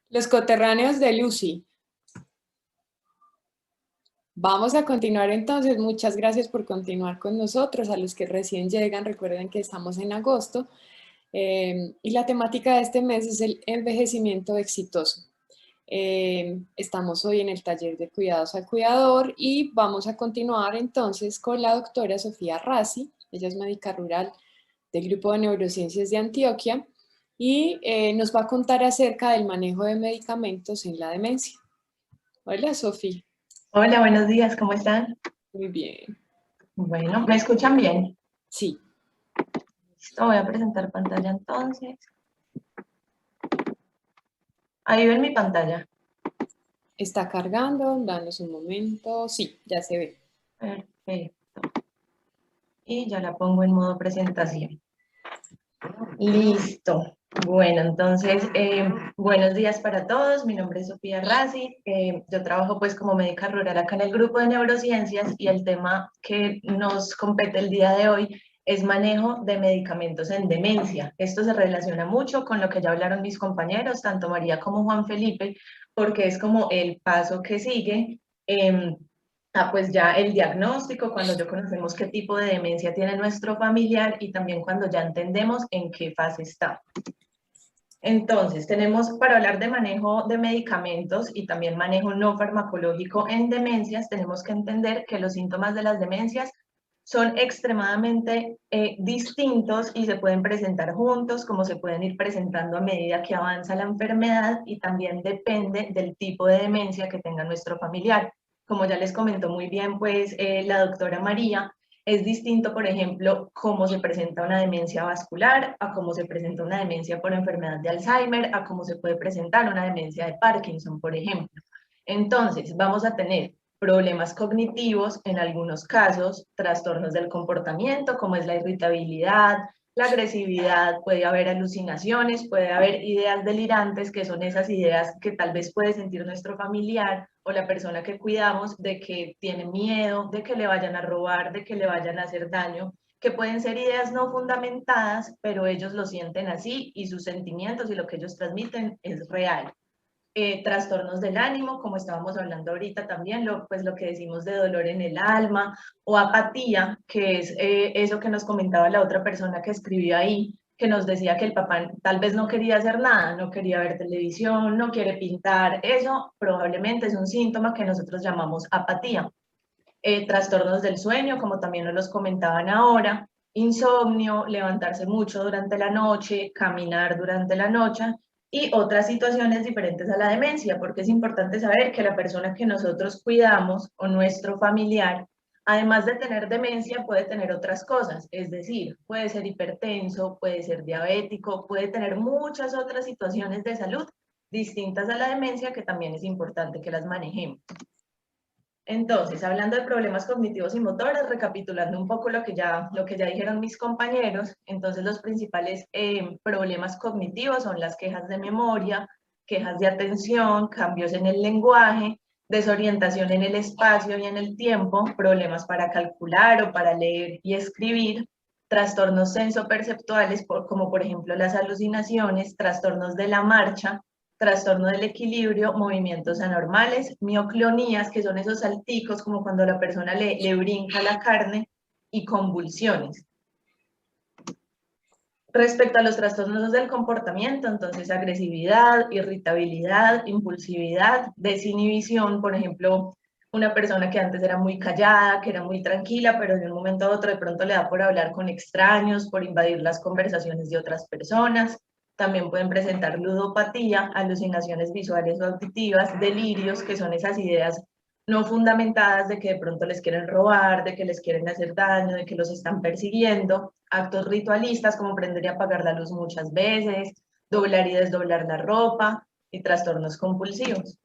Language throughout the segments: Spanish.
Los coterráneos de Lucy. Vamos a continuar entonces. Muchas gracias por continuar con nosotros. A los que recién llegan, recuerden que estamos en agosto y la temática de este mes es el envejecimiento exitoso. Estamos hoy en el taller de cuidados al cuidador y vamos a continuar entonces con la doctora Sofía Rassi. Ella es médica rural del Grupo de Neurociencias de Antioquia y nos va a contar acerca del manejo de medicamentos en la demencia. Hola, Sofía. Hola, buenos días, ¿cómo están? Muy bien. Bueno, ¿me escuchan bien? Sí. Listo, voy a presentar pantalla entonces. Ahí ven mi pantalla. Está cargando, danos un momento. Sí, ya se ve. Perfecto. Y ya la pongo en modo presentación. Listo. Bueno, entonces, buenos días para todos. Mi nombre es Sofía Rassi. Yo trabajo pues como médica rural acá en el grupo de neurociencias y el tema que nos compete el día de hoy es manejo de medicamentos en demencia. Esto se relaciona mucho con lo que ya hablaron mis compañeros, tanto María como Juan Felipe, porque es como el paso que sigue. Pues ya el diagnóstico, cuando ya conocemos qué tipo de demencia tiene nuestro familiar y también cuando ya entendemos en qué fase está. Entonces, tenemos para hablar de manejo de medicamentos y también manejo no farmacológico en demencias, tenemos que entender que los síntomas de las demencias son extremadamente distintos y se pueden presentar juntos, como se pueden ir presentando a medida que avanza la enfermedad y también depende del tipo de demencia que tenga nuestro familiar. Como ya les comentó muy bien, pues la doctora María, es distinto, por ejemplo, cómo se presenta una demencia vascular, a cómo se presenta una demencia por enfermedad de Alzheimer, a cómo se puede presentar una demencia de Parkinson, por ejemplo. Entonces, vamos a tener problemas cognitivos, en algunos casos, trastornos del comportamiento, como es la irritabilidad, la agresividad, puede haber alucinaciones, puede haber ideas delirantes, que son esas ideas que tal vez puede sentir nuestro familiar o la persona que cuidamos de que tiene miedo, de que le vayan a robar, de que le vayan a hacer daño, que pueden ser ideas no fundamentadas, pero ellos lo sienten así y sus sentimientos y lo que ellos transmiten es real. Trastornos del ánimo, como estábamos hablando ahorita también, pues lo que decimos de dolor en el alma, o apatía, que es eso que nos comentaba la otra persona que escribió ahí, que nos decía que el papá tal vez no quería hacer nada, no quería ver televisión, no quiere pintar, eso probablemente es un síntoma que nosotros llamamos apatía. Trastornos del sueño, como también nos los comentaban ahora, insomnio, levantarse mucho durante la noche, caminar durante la noche y otras situaciones diferentes a la demencia, porque es importante saber que la persona que nosotros cuidamos o nuestro familiar, además de tener demencia, puede tener otras cosas, es decir, puede ser hipertenso, puede ser diabético, puede tener muchas otras situaciones de salud distintas a la demencia que también es importante que las manejemos. Entonces, hablando de problemas cognitivos y motores, recapitulando un poco lo que ya dijeron mis compañeros, entonces los principales problemas cognitivos son las quejas de memoria, quejas de atención, cambios en el lenguaje, desorientación en el espacio y en el tiempo, problemas para calcular o para leer y escribir, trastornos sensoperceptuales como por ejemplo las alucinaciones, trastornos de la marcha, trastorno del equilibrio, movimientos anormales, mioclonías, que son esos salticos como cuando la persona le brinca la carne, y convulsiones. Respecto a los trastornos del comportamiento, entonces agresividad, irritabilidad, impulsividad, desinhibición, por ejemplo, una persona que antes era muy callada, que era muy tranquila, pero de un momento a otro de pronto le da por hablar con extraños, por invadir las conversaciones de otras personas. También pueden presentar ludopatía, alucinaciones visuales o auditivas, delirios, que son esas ideas no fundamentadas de que de pronto les quieren robar, de que les quieren hacer daño, de que los están persiguiendo, actos ritualistas como prender y apagar la luz muchas veces, doblar y desdoblar la ropa y trastornos compulsivos.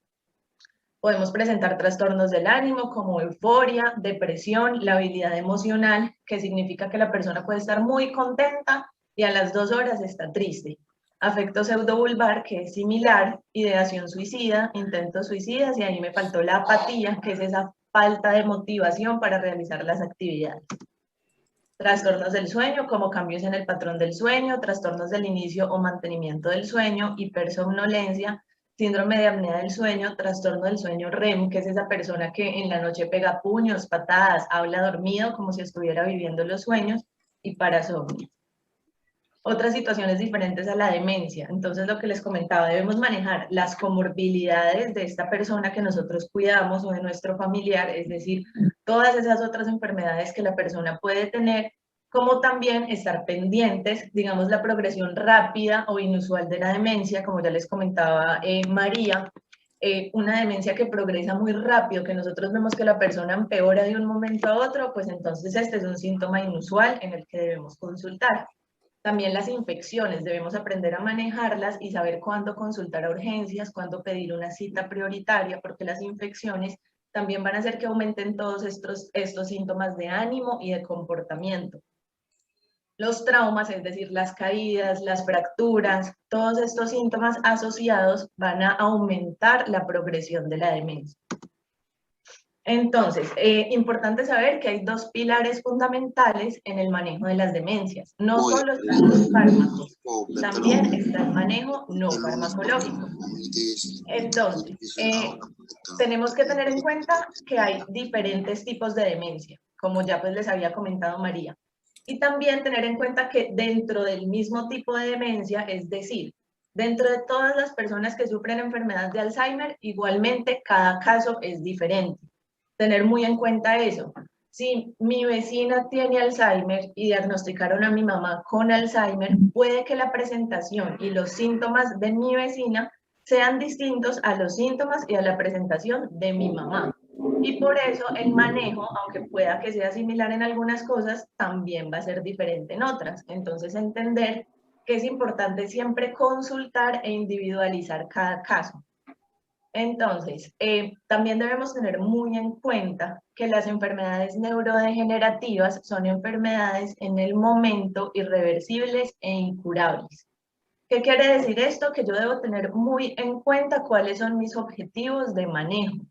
Podemos presentar trastornos del ánimo como euforia, depresión, labilidad emocional, que significa que la persona puede estar muy contenta y a las 2 horas está triste. Afecto pseudovulvar, que es similar, ideación suicida, intentos suicidas, y ahí me faltó la apatía, que es esa falta de motivación para realizar las actividades. Trastornos del sueño, como cambios en el patrón del sueño, trastornos del inicio o mantenimiento del sueño, hipersomnolencia, síndrome de apnea del sueño, trastorno del sueño REM, que es esa persona que en la noche pega puños, patadas, habla dormido como si estuviera viviendo los sueños, y parasomnia. Otras situaciones diferentes a la demencia. Entonces, lo que les comentaba, debemos manejar las comorbilidades de esta persona que nosotros cuidamos o de nuestro familiar, es decir, todas esas otras enfermedades que la persona puede tener, como también estar pendientes, digamos, la progresión rápida o inusual de la demencia, como ya les comentaba María, una demencia que progresa muy rápido, que nosotros vemos que la persona empeora de un momento a otro, pues entonces este es un síntoma inusual en el que debemos consultar. También las infecciones, debemos aprender a manejarlas y saber cuándo consultar a urgencias, cuándo pedir una cita prioritaria, porque las infecciones también van a hacer que aumenten todos estos síntomas de ánimo y de comportamiento. Los traumas, es decir, las caídas, las fracturas, todos estos síntomas asociados van a aumentar la progresión de la demencia. Entonces, importante saber que hay dos pilares fundamentales en el manejo de las demencias. No solo están los fármacos, también está el manejo no farmacológico. Entonces, tenemos que tener en cuenta que hay diferentes tipos de demencia, como ya pues les había comentado María. Y también tener en cuenta que dentro del mismo tipo de demencia, es decir, dentro de todas las personas que sufren enfermedad de Alzheimer, igualmente cada caso es diferente. Tener muy en cuenta eso. Si mi vecina tiene Alzheimer y diagnosticaron a mi mamá con Alzheimer, puede que la presentación y los síntomas de mi vecina sean distintos a los síntomas y a la presentación de mi mamá. Y por eso el manejo, aunque pueda que sea similar en algunas cosas, también va a ser diferente en otras. Entonces, entender que es importante siempre consultar e individualizar cada caso. Entonces, también debemos tener muy en cuenta que las enfermedades neurodegenerativas son enfermedades en el momento irreversibles e incurables. ¿Qué quiere decir esto? Que yo debo tener muy en cuenta cuáles son mis objetivos de manejo,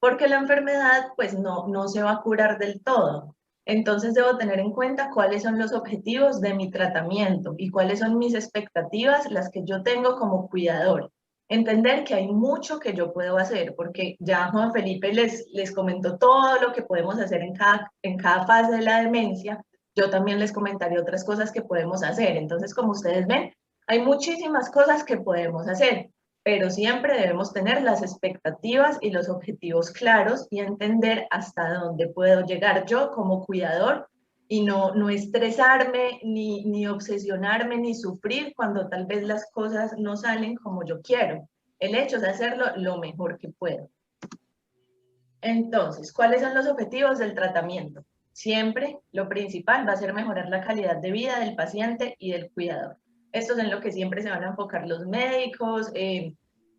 porque la enfermedad pues no se va a curar del todo. Entonces debo tener en cuenta cuáles son los objetivos de mi tratamiento y cuáles son mis expectativas, las que yo tengo como cuidador. Entender que hay mucho que yo puedo hacer, porque ya Juan Felipe les comentó todo lo que podemos hacer en cada fase de la demencia. Yo también les comentaré otras cosas que podemos hacer. Entonces, como ustedes ven, hay muchísimas cosas que podemos hacer, pero siempre debemos tener las expectativas y los objetivos claros y entender hasta dónde puedo llegar yo como cuidador y no estresarme, ni obsesionarme, ni sufrir cuando tal vez las cosas no salen como yo quiero. El hecho es hacerlo lo mejor que puedo. Entonces, ¿cuáles son los objetivos del tratamiento? Siempre lo principal va a ser mejorar la calidad de vida del paciente y del cuidador. Esto es en lo que siempre se van a enfocar los médicos,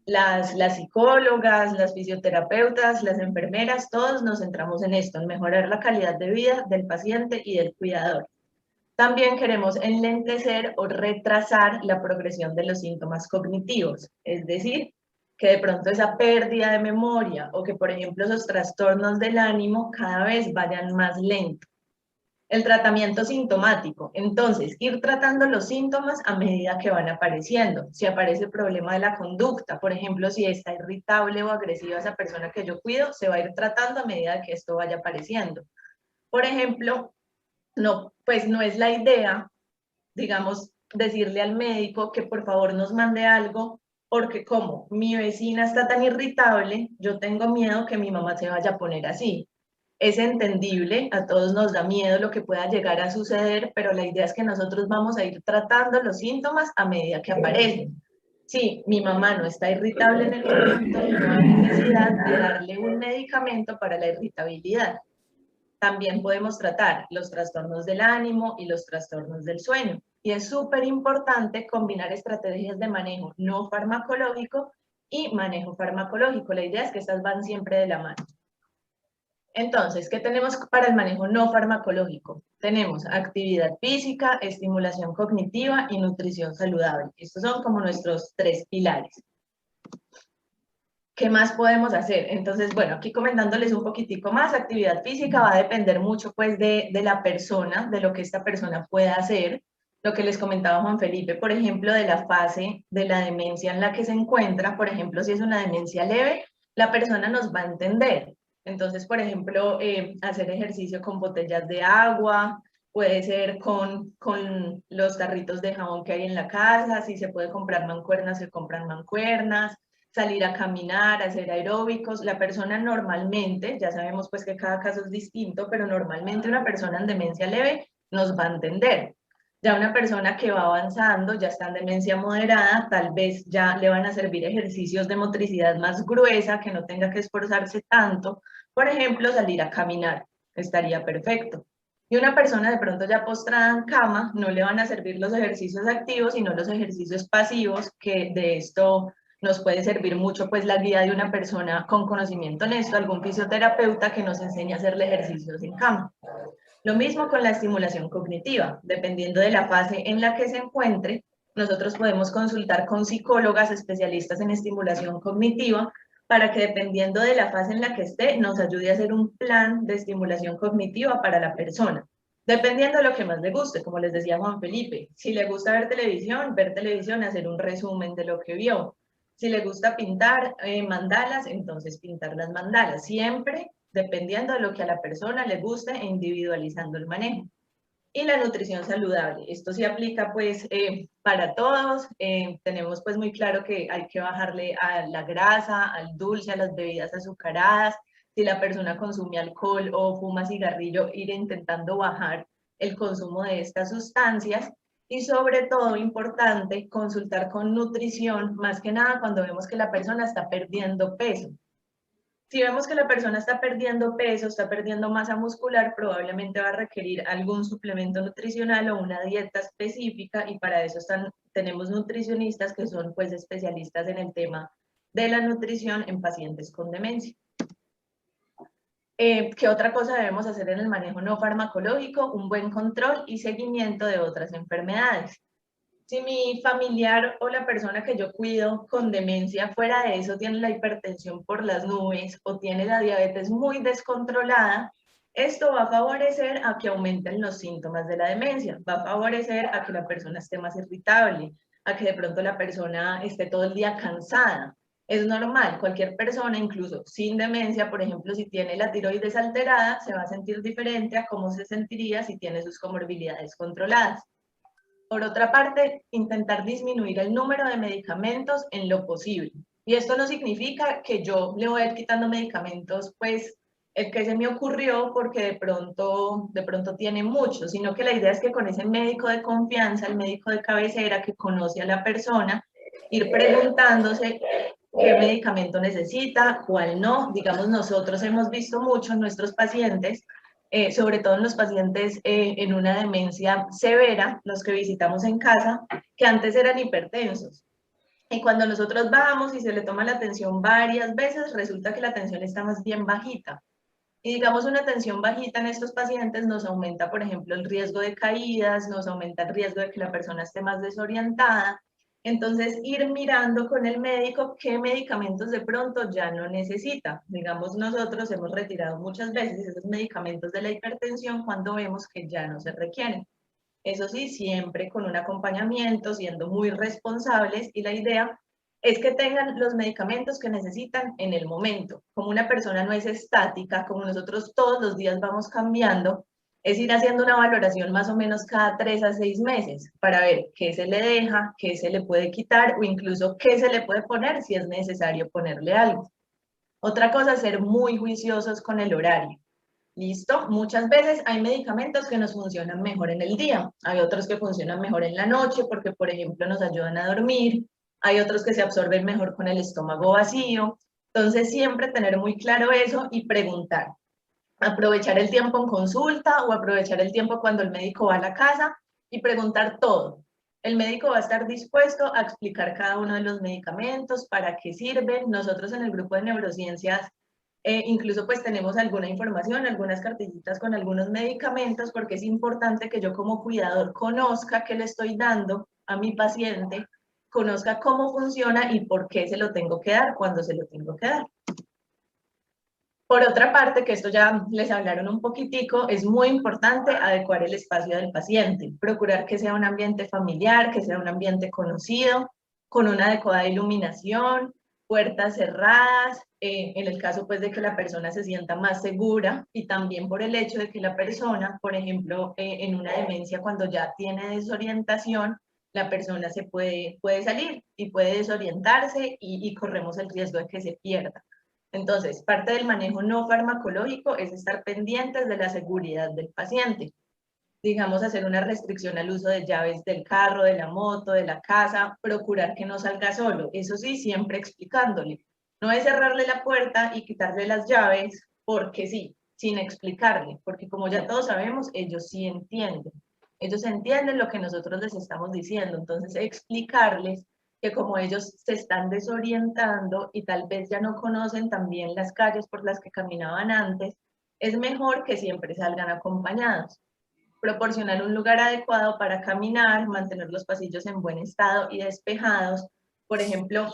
las psicólogas, las fisioterapeutas, las enfermeras, todos nos centramos en esto, en mejorar la calidad de vida del paciente y del cuidador. También queremos enlentecer o retrasar la progresión de los síntomas cognitivos, es decir, que de pronto esa pérdida de memoria o que, por ejemplo, esos trastornos del ánimo cada vez vayan más lento. El tratamiento sintomático, entonces, ir tratando los síntomas a medida que van apareciendo. Si aparece el problema de la conducta, por ejemplo, si está irritable o agresiva esa persona que yo cuido, se va a ir tratando a medida que esto vaya apareciendo. Por ejemplo, pues no es la idea, digamos, decirle al médico que por favor nos mande algo, porque como mi vecina está tan irritable, yo tengo miedo que mi mamá se vaya a poner así. Es entendible, a todos nos da miedo lo que pueda llegar a suceder, pero la idea es que nosotros vamos a ir tratando los síntomas a medida que aparecen. Si mi mamá no está irritable en el momento, no hay necesidad de darle un medicamento para la irritabilidad. También podemos tratar los trastornos del ánimo y los trastornos del sueño. Y es súper importante combinar estrategias de manejo no farmacológico y manejo farmacológico. La idea es que estas van siempre de la mano. Entonces, ¿qué tenemos para el manejo no farmacológico? Tenemos actividad física, estimulación cognitiva y nutrición saludable. Estos son como nuestros 3 pilares. ¿Qué más podemos hacer? Entonces, bueno, aquí comentándoles un poquitico más, actividad física va a depender mucho pues de la persona, de lo que esta persona pueda hacer. lo que les comentaba Juan Felipe, por ejemplo, de la fase de la demencia en la que se encuentra. Por ejemplo, si es una demencia leve, la persona nos va a entender. Entonces, por ejemplo, hacer ejercicio con botellas de agua, puede ser con los tarritos de jabón que hay en la casa, si se puede comprar mancuernas, se compran mancuernas, salir a caminar, hacer aeróbicos. La persona normalmente, ya sabemos pues que cada caso es distinto, pero normalmente una persona en demencia leve nos va a entender. Ya una persona que va avanzando, ya está en demencia moderada, tal vez ya le van a servir ejercicios de motricidad más gruesa, que no tenga que esforzarse tanto. Por ejemplo, salir a caminar, estaría perfecto. Y una persona de pronto ya postrada en cama, no le van a servir los ejercicios activos, sino los ejercicios pasivos, que de esto nos puede servir mucho pues la guía de una persona con conocimiento en esto, algún fisioterapeuta que nos enseñe a hacerle ejercicios en cama. Lo mismo con la estimulación cognitiva, dependiendo de la fase en la que se encuentre, nosotros podemos consultar con psicólogas especialistas en estimulación cognitiva para que dependiendo de la fase en la que esté, nos ayude a hacer un plan de estimulación cognitiva para la persona. Dependiendo de lo que más le guste, como les decía Juan Felipe, si le gusta ver televisión, hacer un resumen de lo que vio. Si le gusta pintar mandalas, entonces pintar las mandalas, siempre dependiendo de lo que a la persona le guste e individualizando el manejo. Y la nutrición saludable, esto sí aplica pues para todos, tenemos pues muy claro que hay que bajarle a la grasa, al dulce, a las bebidas azucaradas. Si la persona consume alcohol o fuma cigarrillo, ir intentando bajar el consumo de estas sustancias. Y sobre todo, importante, consultar con nutrición, más que nada cuando vemos que la persona está perdiendo peso. Si vemos que la persona está perdiendo peso, está perdiendo masa muscular, probablemente va a requerir algún suplemento nutricional o una dieta específica, y para eso tenemos nutricionistas que son pues especialistas en el tema de la nutrición en pacientes con demencia. ¿Qué otra cosa debemos hacer en el manejo no farmacológico? Un buen control y seguimiento de otras enfermedades. Si mi familiar o la persona que yo cuido con demencia fuera de eso tiene la hipertensión por las nubes o tiene la diabetes muy descontrolada, esto va a favorecer a que aumenten los síntomas de la demencia, va a favorecer a que la persona esté más irritable, a que de pronto la persona esté todo el día cansada. Es normal, cualquier persona, incluso sin demencia, por ejemplo, si tiene la tiroides alterada, se va a sentir diferente a cómo se sentiría si tiene sus comorbilidades controladas. Por otra parte, intentar disminuir el número de medicamentos en lo posible. Y esto no significa que yo le voy a ir quitando medicamentos, pues el que se me ocurrió porque de pronto tiene mucho, sino que la idea es que con ese médico de confianza, el médico de cabecera que conoce a la persona, ir preguntándose qué medicamento necesita, cuál no. Digamos, nosotros hemos visto mucho en nuestros pacientes, sobre todo en los pacientes en una demencia severa, los que visitamos en casa, que antes eran hipertensos. Y cuando nosotros vamos y se le toma la tensión varias veces, resulta que la tensión está más bien bajita. Y digamos, una tensión bajita en estos pacientes nos aumenta, por ejemplo, el riesgo de caídas, nos aumenta el riesgo de que la persona esté más desorientada. Entonces, ir mirando con el médico qué medicamentos de pronto ya no necesita. Digamos, nosotros hemos retirado muchas veces esos medicamentos de la hipertensión cuando vemos que ya no se requieren. Eso sí, siempre con un acompañamiento, siendo muy responsables, y la idea es que tengan los medicamentos que necesitan en el momento. Como una persona no es estática, como nosotros todos los días vamos cambiando, es ir haciendo una valoración más o menos cada 3 a 6 meses para ver qué se le deja, qué se le puede quitar o incluso qué se le puede poner si es necesario ponerle algo. Otra cosa es ser muy juiciosos con el horario. ¿Listo? Muchas veces hay medicamentos que nos funcionan mejor en el día, hay otros que funcionan mejor en la noche porque, por ejemplo, nos ayudan a dormir, hay otros que se absorben mejor con el estómago vacío. Entonces, siempre tener muy claro eso y preguntar. Aprovechar el tiempo en consulta o aprovechar el tiempo cuando el médico va a la casa y preguntar todo. El médico va a estar dispuesto a explicar cada uno de los medicamentos, para qué sirven. Nosotros en el grupo de neurociencias incluso pues tenemos alguna información, algunas cartillitas con algunos medicamentos, porque es importante que yo como cuidador conozca qué le estoy dando a mi paciente, conozca cómo funciona y por qué se lo tengo que dar, cuándo se lo tengo que dar. Por otra parte, que esto ya les hablaron un poquitico, es muy importante adecuar el espacio del paciente, procurar que sea un ambiente familiar, que sea un ambiente conocido, con una adecuada iluminación, puertas cerradas, en el caso pues de que la persona se sienta más segura y también por el hecho de que la persona, por ejemplo, en una demencia cuando ya tiene desorientación, la persona se puede salir y puede desorientarse y corremos el riesgo de que se pierda. Entonces, parte del manejo no farmacológico es estar pendientes de la seguridad del paciente. Digamos, hacer una restricción al uso de llaves del carro, de la moto, de la casa, procurar que no salga solo. Eso sí, siempre explicándole. No es cerrarle la puerta y quitarle las llaves porque sí, sin explicarle, porque como ya todos sabemos, ellos sí entienden. Ellos entienden lo que nosotros les estamos diciendo. Entonces, explicarles que como ellos se están desorientando y tal vez ya no conocen también las calles por las que caminaban antes, es mejor que siempre salgan acompañados. Proporcionar un lugar adecuado para caminar, mantener los pasillos en buen estado y despejados. Por ejemplo,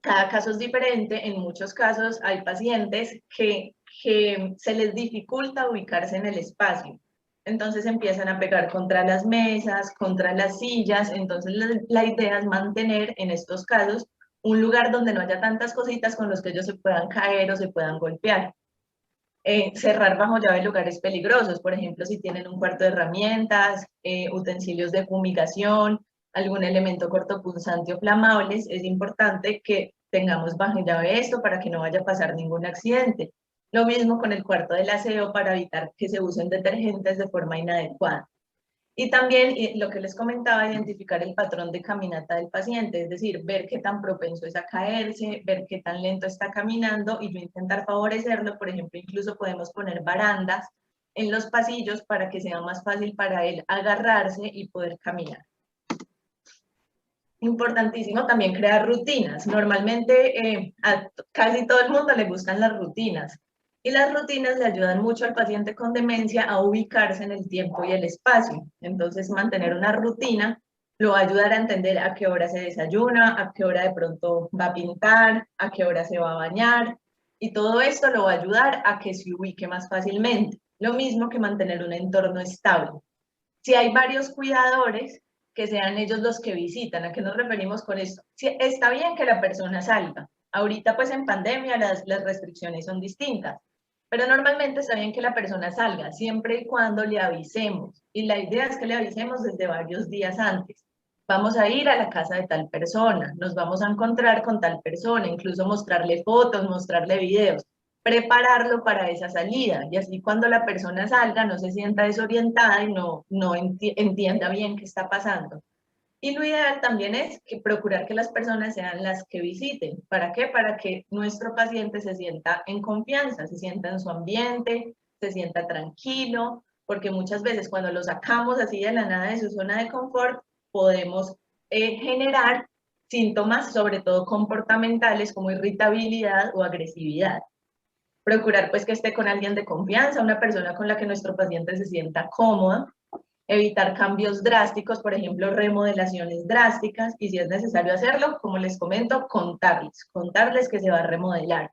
cada caso es diferente. En muchos casos hay pacientes que se les dificulta ubicarse en el espacio. Entonces empiezan a pegar contra las mesas, contra las sillas. Entonces la idea es mantener en estos casos un lugar donde no haya tantas cositas con los que ellos se puedan caer o se puedan golpear. Cerrar bajo llave lugares peligrosos, por ejemplo, si tienen un cuarto de herramientas, utensilios de fumigación, algún elemento cortopunzante o flamables, es importante que tengamos bajo llave esto para que no vaya a pasar ningún accidente. Lo mismo con el cuarto del aseo para evitar que se usen detergentes de forma inadecuada. Y también lo que les comentaba, identificar el patrón de caminata del paciente, es decir, ver qué tan propenso es a caerse, ver qué tan lento está caminando y yo intentar favorecerlo. Por ejemplo, incluso podemos poner barandas en los pasillos para que sea más fácil para él agarrarse y poder caminar. Importantísimo también crear rutinas. Normalmente a casi todo el mundo le gustan las rutinas. Y las rutinas le ayudan mucho al paciente con demencia a ubicarse en el tiempo y el espacio. Entonces, mantener una rutina lo va a ayudar a entender a qué hora se desayuna, a qué hora de pronto va a pintar, a qué hora se va a bañar. Y todo esto lo va a ayudar a que se ubique más fácilmente. Lo mismo que mantener un entorno estable. Si hay varios cuidadores, que sean ellos los que visitan. ¿A qué nos referimos con esto? Si está bien que la persona salga. Ahorita, pues en pandemia, las restricciones son distintas. Pero normalmente está bien que la persona salga, siempre y cuando le avisemos. Y la idea es que le avisemos desde varios días antes. Vamos a ir a la casa de tal persona, nos vamos a encontrar con tal persona, incluso mostrarle fotos, mostrarle videos, prepararlo para esa salida. Y así cuando la persona salga no se sienta desorientada y no entienda bien qué está pasando. Y lo ideal también es que procurar que las personas sean las que visiten. ¿Para qué? Para que nuestro paciente se sienta en confianza, se sienta en su ambiente, se sienta tranquilo, porque muchas veces cuando lo sacamos así de la nada de su zona de confort, podemos generar síntomas, sobre todo comportamentales, como irritabilidad o agresividad. Procurar pues que esté con alguien de confianza, una persona con la que nuestro paciente se sienta cómodo, evitar cambios drásticos, por ejemplo, remodelaciones drásticas, y si es necesario hacerlo, como les comento, contarles que se va a remodelar.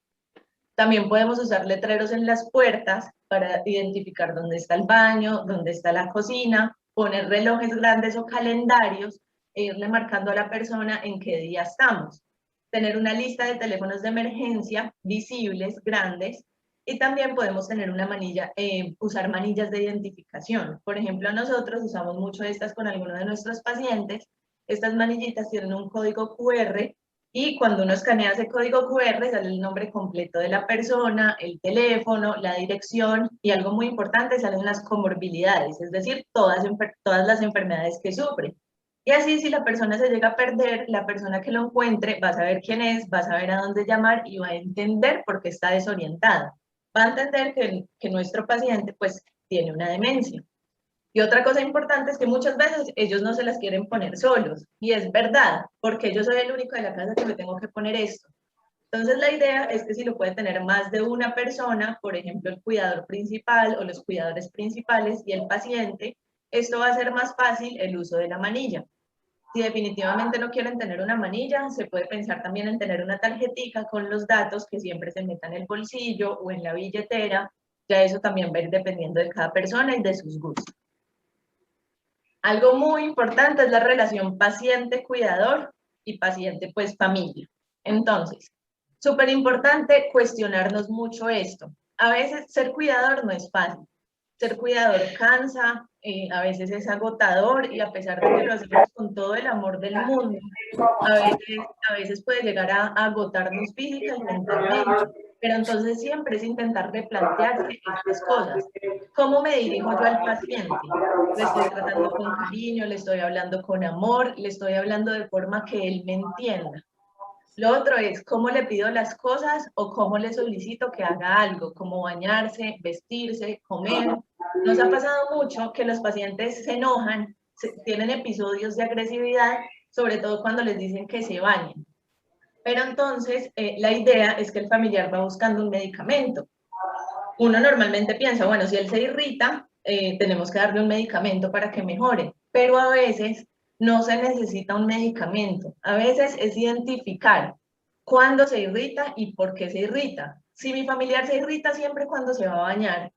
También podemos usar letreros en las puertas para identificar dónde está el baño, dónde está la cocina, poner relojes grandes o calendarios e irle marcando a la persona en qué día estamos. Tener una lista de teléfonos de emergencia visibles, grandes, y también podemos tener una manilla, usar manillas de identificación. Por ejemplo, nosotros usamos mucho estas con algunos de nuestros pacientes. Estas manillitas tienen un código QR y cuando uno escanea ese código QR sale el nombre completo de la persona, el teléfono, la dirección y algo muy importante, salen las comorbilidades, es decir, todas las enfermedades que sufre. Y así si la persona se llega a perder, la persona que lo encuentre va a saber quién es, va a saber a dónde llamar y va a entender por qué está desorientada. Va a entender que nuestro paciente pues tiene una demencia. Y otra cosa importante es que muchas veces ellos no se las quieren poner solos. Y es verdad, porque yo soy el único de la casa que me tengo que poner esto. Entonces la idea es que si lo puede tener más de una persona, por ejemplo el cuidador principal o los cuidadores principales y el paciente, esto va a hacer más fácil el uso de la manilla. Si definitivamente no quieren tener una manilla, se puede pensar también en tener una tarjetica con los datos que siempre se metan en el bolsillo o en la billetera. Ya eso también va a ir dependiendo de cada persona y de sus gustos. Algo muy importante es la relación paciente-cuidador y paciente, pues, familia. Entonces, súper importante cuestionarnos mucho esto. A veces ser cuidador no es fácil. Ser cuidador cansa, a veces es agotador y a pesar de que lo hacemos con todo el amor del mundo, a veces puede llegar a agotarnos física y mentalmente. Pero entonces siempre es intentar replantearse estas cosas. ¿Cómo me dirijo yo al paciente? Le estoy tratando con cariño, le estoy hablando con amor, le estoy hablando de forma que él me entienda. Lo otro es cómo le pido las cosas o cómo le solicito que haga algo, como bañarse, vestirse, comer. Nos ha pasado mucho que los pacientes se enojan, tienen episodios de agresividad, sobre todo cuando les dicen que se bañen. Pero entonces la idea es que el familiar va buscando un medicamento. Uno normalmente piensa, bueno, si él se irrita, tenemos que darle un medicamento para que mejore, pero a veces no se necesita un medicamento. A veces es identificar cuándo se irrita y por qué se irrita. Si mi familiar se irrita siempre cuando se va a bañar,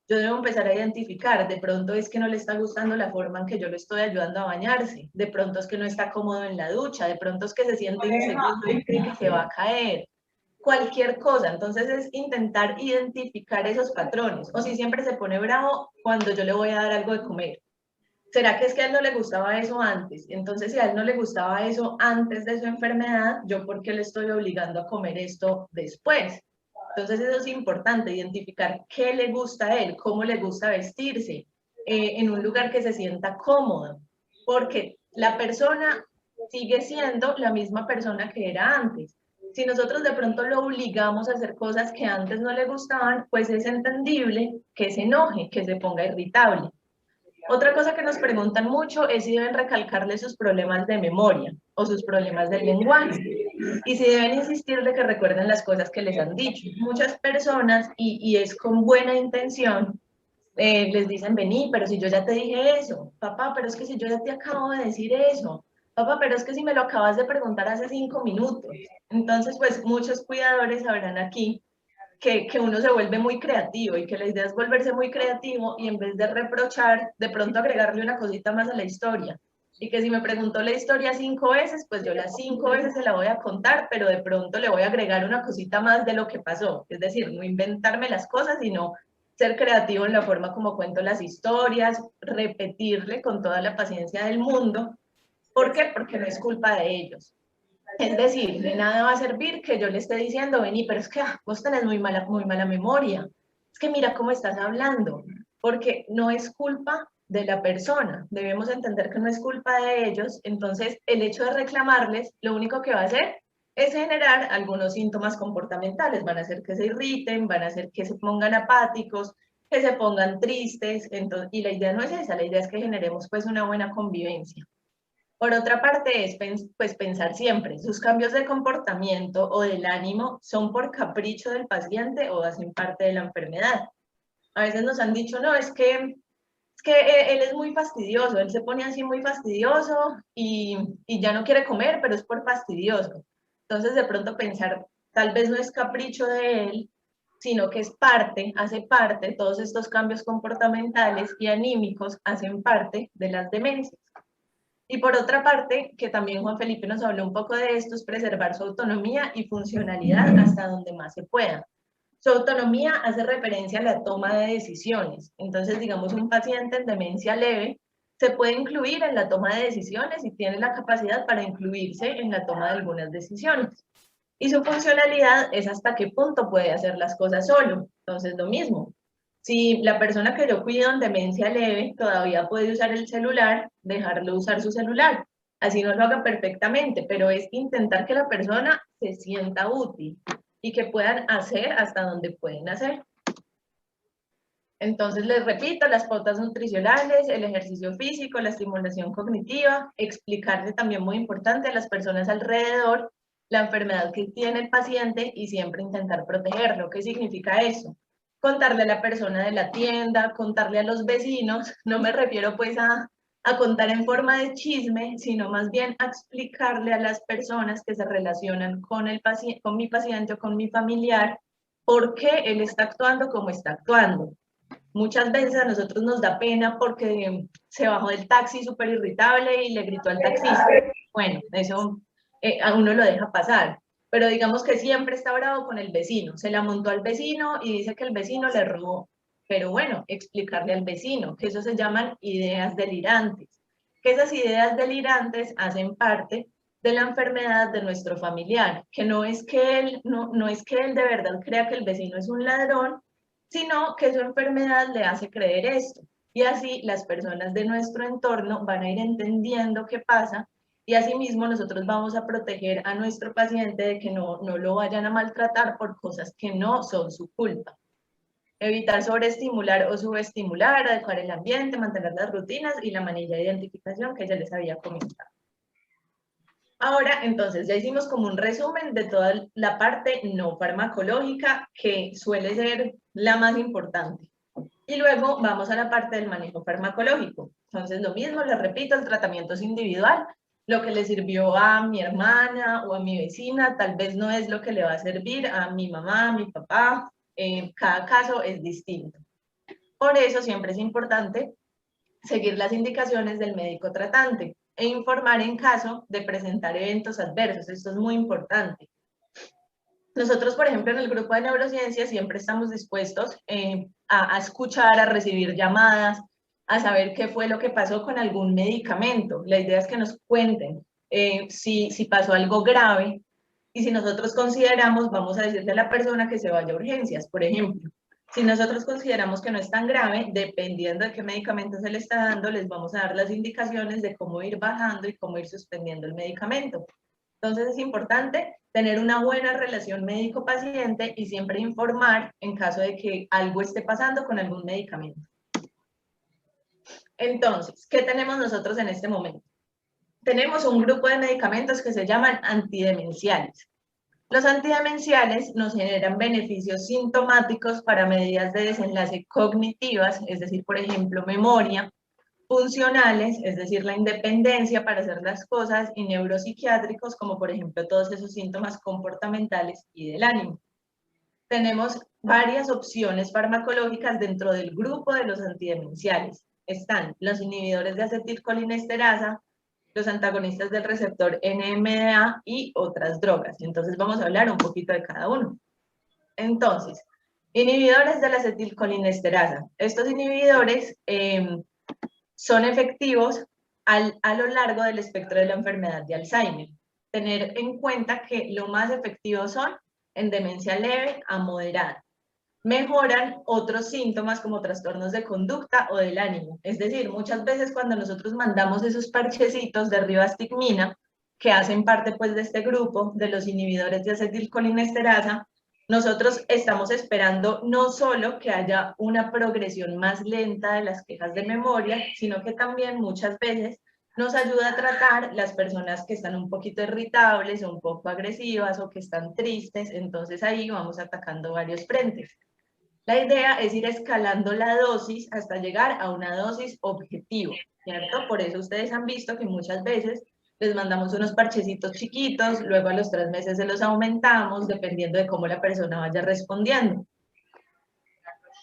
yo debo empezar a identificar, de pronto es que no le está gustando la forma en que yo lo estoy ayudando a bañarse, de pronto es que no está cómodo en la ducha, de pronto es que se siente inseguro y cree que se va a caer, cualquier cosa. Entonces es intentar identificar esos patrones. O si siempre se pone bravo cuando yo le voy a dar algo de comer. ¿Será que es que a él no le gustaba eso antes? Entonces, si a él no le gustaba eso antes de su enfermedad, ¿yo por qué le estoy obligando a comer esto después? Entonces, eso es importante, identificar qué le gusta a él, cómo le gusta vestirse, en un lugar que se sienta cómodo, porque la persona sigue siendo la misma persona que era antes. Si nosotros de pronto lo obligamos a hacer cosas que antes no le gustaban, pues es entendible que se enoje, que se ponga irritable. Otra cosa que nos preguntan mucho es si deben recalcarle sus problemas de memoria o sus problemas del lenguaje y si deben insistirle que recuerden las cosas que les han dicho. Muchas personas, y es con buena intención, les dicen, vení, pero si yo ya te dije eso, papá, pero es que si yo ya te acabo de decir eso, papá, pero es que si me lo acabas de preguntar hace 5 minutos. Entonces, pues muchos cuidadores sabrán aquí que uno se vuelve muy creativo y que la idea es volverse muy creativo y en vez de reprochar, de pronto agregarle una cosita más a la historia. Y que si me preguntó la historia 5 veces, pues yo las 5 veces se la voy a contar, pero de pronto le voy a agregar una cosita más de lo que pasó. Es decir, no inventarme las cosas, sino ser creativo en la forma como cuento las historias, repetirle con toda la paciencia del mundo. ¿Por qué? Porque no es culpa de ellos. Es decir, de nada va a servir que yo le esté diciendo, vení, pero es que vos tenés muy mala memoria. Es que mira cómo estás hablando, porque no es culpa de la persona. Debemos entender que no es culpa de ellos. Entonces, el hecho de reclamarles, lo único que va a hacer es generar algunos síntomas comportamentales. Van a hacer que se irriten, van a hacer que se pongan apáticos, que se pongan tristes. Entonces, y la idea no es esa, la idea es que generemos pues una buena convivencia. Por otra parte, es pues, pensar siempre, sus cambios de comportamiento o del ánimo son por capricho del paciente o hacen parte de la enfermedad. A veces nos han dicho, no, es que él es muy fastidioso, él se pone así muy fastidioso y ya no quiere comer, pero es por fastidioso. Entonces, de pronto pensar, tal vez no es capricho de él, sino que es parte, hace parte, todos estos cambios comportamentales y anímicos hacen parte de las demencias. Y por otra parte, que también Juan Felipe nos habló un poco de esto, es preservar su autonomía y funcionalidad hasta donde más se pueda. Su autonomía hace referencia a la toma de decisiones. Entonces, digamos, un paciente en demencia leve se puede incluir en la toma de decisiones y tiene la capacidad para incluirse en la toma de algunas decisiones. Y su funcionalidad es hasta qué punto puede hacer las cosas solo. Entonces, lo mismo, si la persona que yo cuido en demencia leve todavía puede usar el celular, dejarlo usar su celular. Así no lo haga perfectamente, pero es intentar que la persona se sienta útil y que puedan hacer hasta donde pueden hacer. Entonces, les repito, las pautas nutricionales, el ejercicio físico, la estimulación cognitiva, explicarle también muy importante a las personas alrededor la enfermedad que tiene el paciente y siempre intentar protegerlo. ¿Qué significa eso? Contarle a la persona de la tienda, contarle a los vecinos, no me refiero pues a a contar en forma de chisme, sino más bien a explicarle a las personas que se relacionan con, con mi paciente o con mi familiar por qué él está actuando como está actuando. Muchas veces a nosotros nos da pena porque se bajó del taxi súper irritable y le gritó al taxista. Bueno, eso a uno lo deja pasar, pero digamos que siempre está bravo con el vecino, se la montó al vecino y dice que el vecino le robó. Pero bueno, explicarle al vecino que eso se llaman ideas delirantes, que esas ideas delirantes hacen parte de la enfermedad de nuestro familiar, que no es que él, no es que él de verdad crea que el vecino es un ladrón, sino que su enfermedad le hace creer esto. Y así las personas de nuestro entorno van a ir entendiendo qué pasa y asimismo nosotros vamos a proteger a nuestro paciente de que no lo vayan a maltratar por cosas que no son su culpa. Evitar sobreestimular o subestimular, adecuar el ambiente, mantener las rutinas y la manilla de identificación que ya les había comentado. Ahora, entonces, ya hicimos como un resumen de toda la parte no farmacológica, que suele ser la más importante. Y luego vamos a la parte del manejo farmacológico. Entonces, lo mismo, les repito, el tratamiento es individual. Lo que le sirvió a mi hermana o a mi vecina, tal vez no es lo que le va a servir a mi mamá, a mi papá. Cada caso es distinto. Por eso siempre es importante seguir las indicaciones del médico tratante e informar en caso de presentar eventos adversos. Esto es muy importante. Nosotros, por ejemplo, en el grupo de neurociencias siempre estamos dispuestos a escuchar, a recibir llamadas, a saber qué fue lo que pasó con algún medicamento. La idea es que nos cuenten si pasó algo grave y si nosotros consideramos, vamos a decirle a la persona que se vaya a urgencias, por ejemplo. Si nosotros consideramos que no es tan grave, dependiendo de qué medicamento se le está dando, les vamos a dar las indicaciones de cómo ir bajando y cómo ir suspendiendo el medicamento. Entonces es importante tener una buena relación médico-paciente y siempre informar en caso de que algo esté pasando con algún medicamento. Entonces, ¿qué tenemos nosotros en este momento? Tenemos un grupo de medicamentos que se llaman antidemenciales. Los antidemenciales nos generan beneficios sintomáticos para medidas de desenlace cognitivas, es decir, por ejemplo, memoria, funcionales, es decir, la independencia para hacer las cosas, y neuropsiquiátricos, como por ejemplo todos esos síntomas comportamentales y del ánimo. Tenemos varias opciones farmacológicas dentro del grupo de los antidemenciales. Están los inhibidores de acetilcolinesterasa, los antagonistas del receptor NMDA y otras drogas. Entonces vamos a hablar un poquito de cada uno. Entonces, inhibidores de la acetilcolinesterasa. Estos inhibidores son efectivos a lo largo del espectro de la enfermedad de Alzheimer. Tener en cuenta que lo más efectivos son en demencia leve a moderada. Mejoran otros síntomas como trastornos de conducta o del ánimo. Es decir, muchas veces cuando nosotros mandamos esos parchecitos de rivastigmina, que hacen parte pues de este grupo de los inhibidores de acetilcolinesterasa, nosotros estamos esperando no solo que haya una progresión más lenta de las quejas de memoria, sino que también muchas veces nos ayuda a tratar las personas que están un poquito irritables o un poco agresivas o que están tristes. Entonces ahí vamos atacando varios frentes. La idea es ir escalando la dosis hasta llegar a una dosis objetivo, ¿cierto? Por eso ustedes han visto que muchas veces les mandamos unos parchecitos chiquitos, luego a los 3 meses se los aumentamos, dependiendo de cómo la persona vaya respondiendo.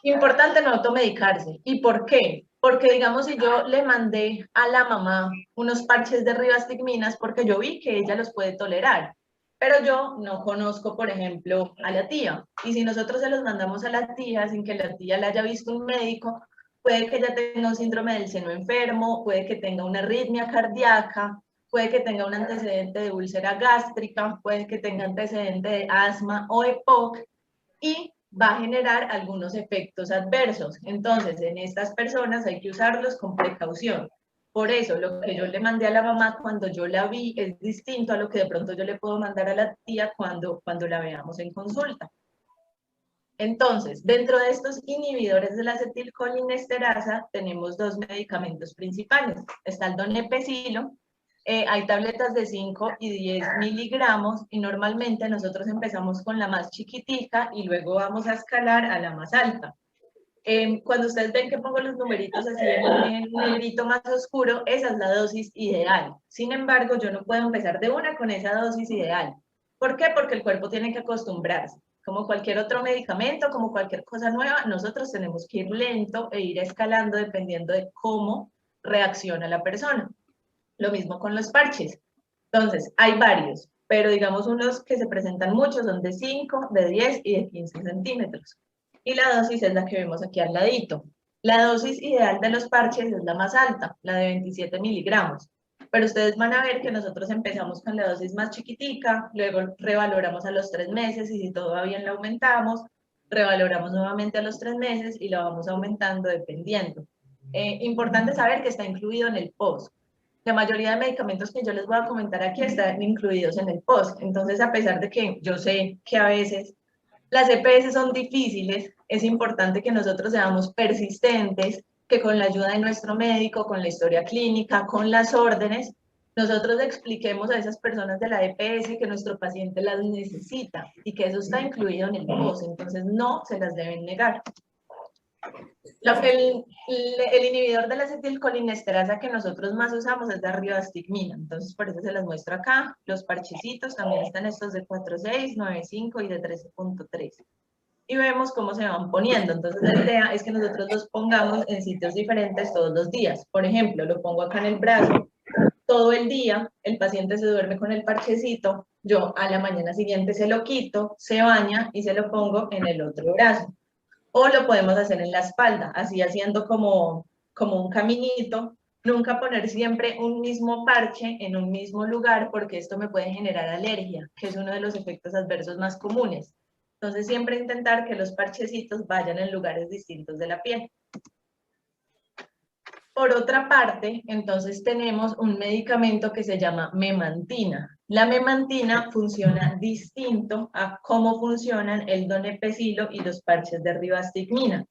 Importante no automedicarse. ¿Y por qué? Porque, digamos, si yo le mandé a la mamá unos parches de rivastigminas porque yo vi que ella los puede tolerar, pero yo no conozco, por ejemplo, a la tía. Y si nosotros se los mandamos a la tía sin que la tía la haya visto un médico, puede que ella tenga un síndrome del seno enfermo, puede que tenga una arritmia cardíaca, puede que tenga un antecedente de úlcera gástrica, puede que tenga antecedente de asma o EPOC, y va a generar algunos efectos adversos. Entonces, en estas personas hay que usarlos con precaución. Por eso, lo que yo le mandé a la mamá cuando yo la vi es distinto a lo que de pronto yo le puedo mandar a la tía cuando la veamos en consulta. Entonces, dentro de estos inhibidores de la acetilcolinesterasa tenemos 2 medicamentos principales. Está el donepezilo. Hay tabletas de 5 y 10 miligramos y normalmente nosotros empezamos con la más chiquitica y luego vamos a escalar a la más alta. Cuando ustedes ven que pongo los numeritos así en negrito más oscuro, esa es la dosis ideal. Sin embargo, yo no puedo empezar de una con esa dosis ideal. ¿Por qué? Porque el cuerpo tiene que acostumbrarse. Como cualquier otro medicamento, como cualquier cosa nueva, nosotros tenemos que ir lento e ir escalando dependiendo de cómo reacciona la persona. Lo mismo con los parches. Entonces, hay varios, pero digamos unos que se presentan muchos son de 5, de 10 y de 15 centímetros. Y la dosis es la que vemos aquí al ladito. La dosis ideal de los parches es la más alta, la de 27 miligramos. Pero ustedes van a ver que nosotros empezamos con la dosis más chiquitica, luego revaloramos a los 3 meses y si todo va bien la aumentamos, revaloramos nuevamente a los 3 meses y la vamos aumentando dependiendo. Importante saber que está incluido en el POS. La mayoría de medicamentos que yo les voy a comentar aquí están incluidos en el POS. Entonces, a pesar de que yo sé que a veces las EPS son difíciles, es importante que nosotros seamos persistentes, que con la ayuda de nuestro médico, con la historia clínica, con las órdenes, nosotros le expliquemos a esas personas de la EPS que nuestro paciente las necesita y que eso está incluido en el POS. Entonces, no se las deben negar. El inhibidor de la acetilcolinesterasa que nosotros más usamos es la ribastigmina, entonces por eso se las muestro acá. Los parchecitos también están estos de 4,6, 9,5 y de 13,3. Y vemos cómo se van poniendo. Entonces la idea es que nosotros los pongamos en sitios diferentes todos los días. Por ejemplo, lo pongo acá en el brazo todo el día, el paciente se duerme con el parchecito, yo a la mañana siguiente se lo quito, se baña y se lo pongo en el otro brazo. O lo podemos hacer en la espalda, así haciendo como un caminito. Nunca poner siempre un mismo parche en un mismo lugar porque esto me puede generar alergia, que es uno de los efectos adversos más comunes. Entonces siempre intentar que los parchecitos vayan en lugares distintos de la piel. Por otra parte, entonces tenemos un medicamento que se llama memantina. La memantina funciona distinto a cómo funcionan el donepezilo y los parches de ribastigmina.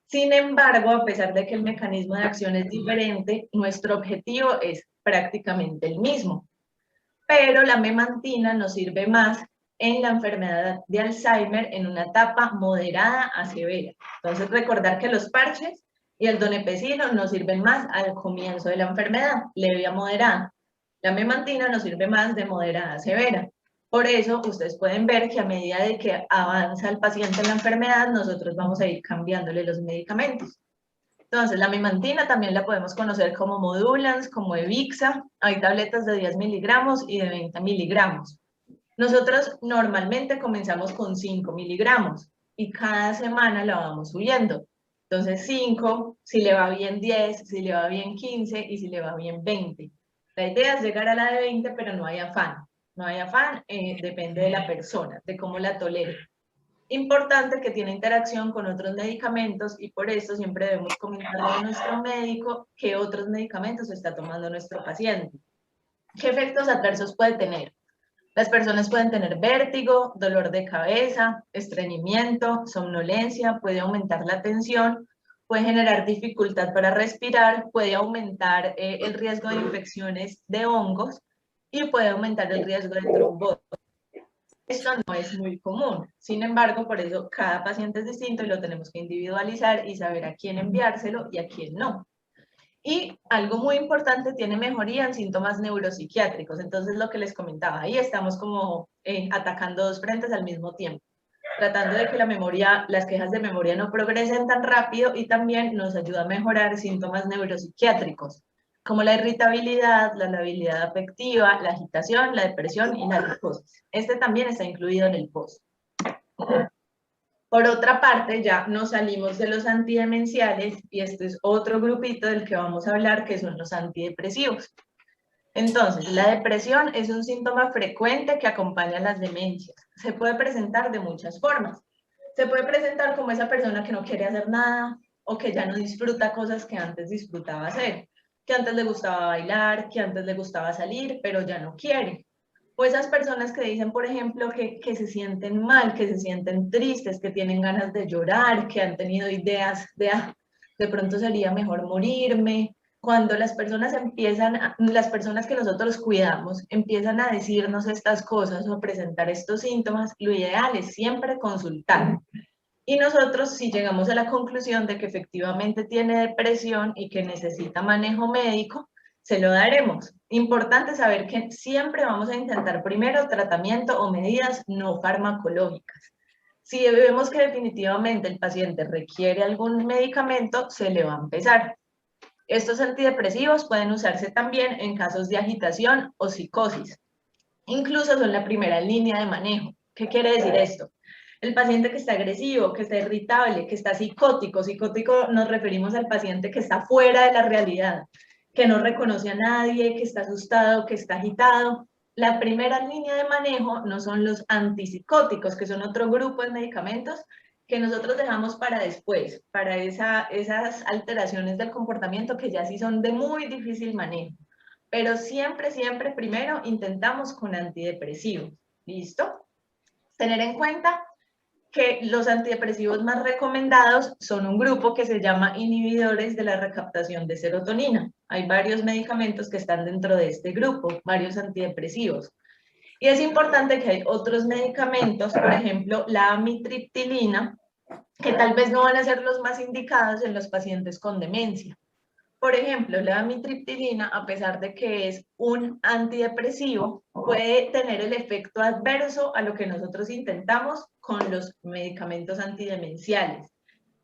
Sin embargo, a pesar de que el mecanismo de acción es diferente, nuestro objetivo es prácticamente el mismo. Pero la memantina nos sirve más en la enfermedad de Alzheimer en una etapa moderada a severa. Entonces, recordar que los parches y el donepezilo nos sirven más al comienzo de la enfermedad, leve a moderada. La memantina nos sirve más de moderada a severa. Por eso, ustedes pueden ver que a medida de que avanza el paciente en la enfermedad, nosotros vamos a ir cambiándole los medicamentos. Entonces, la memantina también la podemos conocer como Modulans, como Evixa. Hay tabletas de 10 miligramos y de 20 miligramos. Nosotros normalmente comenzamos con 5 miligramos y cada semana la vamos subiendo. Entonces 5, si le va bien 10, si le va bien 15 y si le va bien 20. La idea es llegar a la de 20, pero no hay afán. No hay afán, depende de la persona, de cómo la tolere. Importante que tiene interacción con otros medicamentos y por eso siempre debemos comentarle a nuestro médico qué otros medicamentos está tomando nuestro paciente. ¿Qué efectos adversos puede tener? Las personas pueden tener vértigo, dolor de cabeza, estreñimiento, somnolencia, puede aumentar la tensión, puede generar dificultad para respirar, puede aumentar el riesgo de infecciones de hongos y puede aumentar el riesgo de trombosis. Esto no es muy común, sin embargo, por eso cada paciente es distinto y lo tenemos que individualizar y saber a quién enviárselo y a quién no. Y algo muy importante, tiene mejoría en síntomas neuropsiquiátricos. Entonces, lo que les comentaba, ahí estamos como atacando dos frentes al mismo tiempo, tratando de que la memoria, las quejas de memoria no progresen tan rápido y también nos ayuda a mejorar síntomas neuropsiquiátricos, como la irritabilidad, la labilidad afectiva, la agitación, la depresión y la psicosis. Este también está incluido en el POS. Por otra parte, ya nos salimos de los antidemenciales y este es otro grupito del que vamos a hablar, que son los antidepresivos. Entonces, la depresión es un síntoma frecuente que acompaña a las demencias. Se puede presentar de muchas formas. Se puede presentar como esa persona que no quiere hacer nada o que ya no disfruta cosas que antes disfrutaba hacer, que antes le gustaba bailar, que antes le gustaba salir, pero ya no quiere. O esas personas que dicen, por ejemplo, que se sienten mal, que se sienten tristes, que tienen ganas de llorar, que han tenido ideas de pronto sería mejor morirme. Cuando las personas las personas que nosotros cuidamos empiezan a decirnos estas cosas o a presentar estos síntomas, lo ideal es siempre consultar. Y nosotros, si llegamos a la conclusión de que efectivamente tiene depresión y que necesita manejo médico, se lo daremos. Importante saber que siempre vamos a intentar primero tratamiento o medidas no farmacológicas. Si vemos que definitivamente el paciente requiere algún medicamento, se le va a empezar. Estos antidepresivos pueden usarse también en casos de agitación o psicosis. Incluso son la primera línea de manejo. ¿Qué quiere decir esto? El paciente que está agresivo, que está irritable, que está psicótico. Psicótico nos referimos al paciente que está fuera de la realidad, que no reconoce a nadie, que está asustado, que está agitado. La primera línea de manejo no son los antipsicóticos, que son otro grupo de medicamentos que nosotros dejamos para después, para esas alteraciones del comportamiento que ya sí son de muy difícil manejo. Pero siempre, siempre primero intentamos con antidepresivos. ¿Listo? Tener en cuenta que los antidepresivos más recomendados son un grupo que se llama inhibidores de la recaptación de serotonina. Hay varios medicamentos que están dentro de este grupo, varios antidepresivos. Y es importante que hay otros medicamentos, por ejemplo, la amitriptilina, que tal vez no van a ser los más indicados en los pacientes con demencia. Por ejemplo, la amitriptilina, a pesar de que es un antidepresivo, puede tener el efecto adverso a lo que nosotros intentamos con los medicamentos antidemenciales.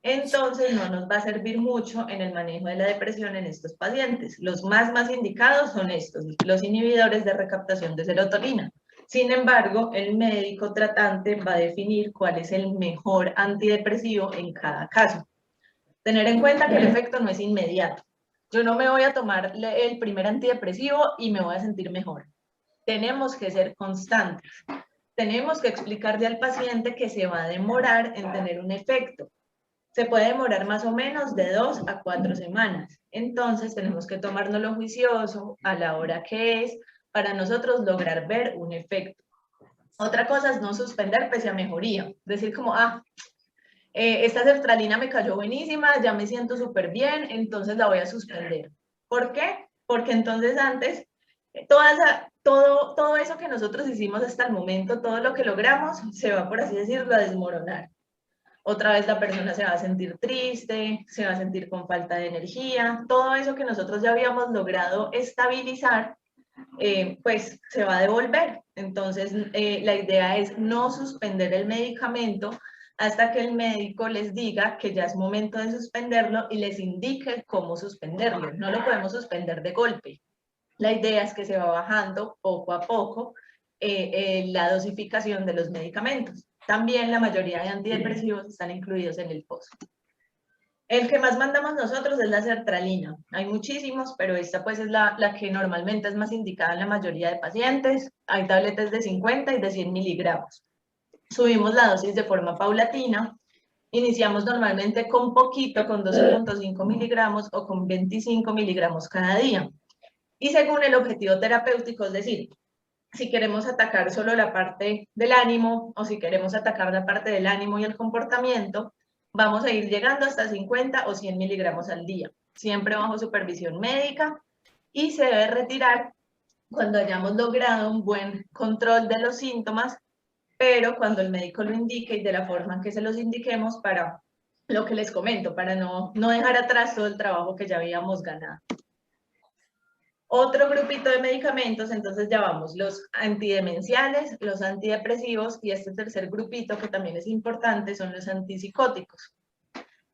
Entonces, no nos va a servir mucho en el manejo de la depresión en estos pacientes. Los más indicados son estos, los inhibidores de recaptación de serotonina. Sin embargo, el médico tratante va a definir cuál es el mejor antidepresivo en cada caso. Tener en cuenta que el efecto no es inmediato. Yo no me voy a tomar el primer antidepresivo y me voy a sentir mejor. Tenemos que ser constantes. Tenemos que explicarle al paciente que se va a demorar en tener un efecto. Se puede demorar más o menos de 2 a 4 semanas. Entonces tenemos que tomárnoslo juicioso a la hora que es para nosotros lograr ver un efecto. Otra cosa es no suspender pese a mejoría. Decir como, esta sertralina me cayó buenísima, ya me siento súper bien, entonces la voy a suspender. ¿Por qué? Porque entonces antes, todo eso que nosotros hicimos hasta el momento, todo lo que logramos, se va, por así decirlo, a desmoronar. Otra vez la persona se va a sentir triste, se va a sentir con falta de energía, todo eso que nosotros ya habíamos logrado estabilizar, pues se va a devolver. Entonces, la idea es no suspender el medicamento hasta que el médico les diga que ya es momento de suspenderlo y les indique cómo suspenderlo. No lo podemos suspender de golpe. La idea es que se va bajando poco a poco la dosificación de los medicamentos. También la mayoría de antidepresivos están incluidos en el POS. El que más mandamos nosotros es la sertralina. Hay muchísimos, pero esta pues es la que normalmente es más indicada en la mayoría de pacientes. Hay tabletas de 50 y de 100 miligramos. Subimos la dosis de forma paulatina. Iniciamos normalmente con poquito, con 12.5 miligramos o con 25 miligramos cada día. Y según el objetivo terapéutico, es decir, si queremos atacar solo la parte del ánimo o si queremos atacar la parte del ánimo y el comportamiento, vamos a ir llegando hasta 50 o 100 miligramos al día, siempre bajo supervisión médica, y se debe retirar cuando hayamos logrado un buen control de los síntomas, pero cuando el médico lo indique y de la forma en que se los indiquemos para lo que les comento, para no dejar atrás todo el trabajo que ya habíamos ganado. Otro grupito de medicamentos, entonces ya vamos, los antidemenciales, los antidepresivos y este tercer grupito que también es importante son los antipsicóticos.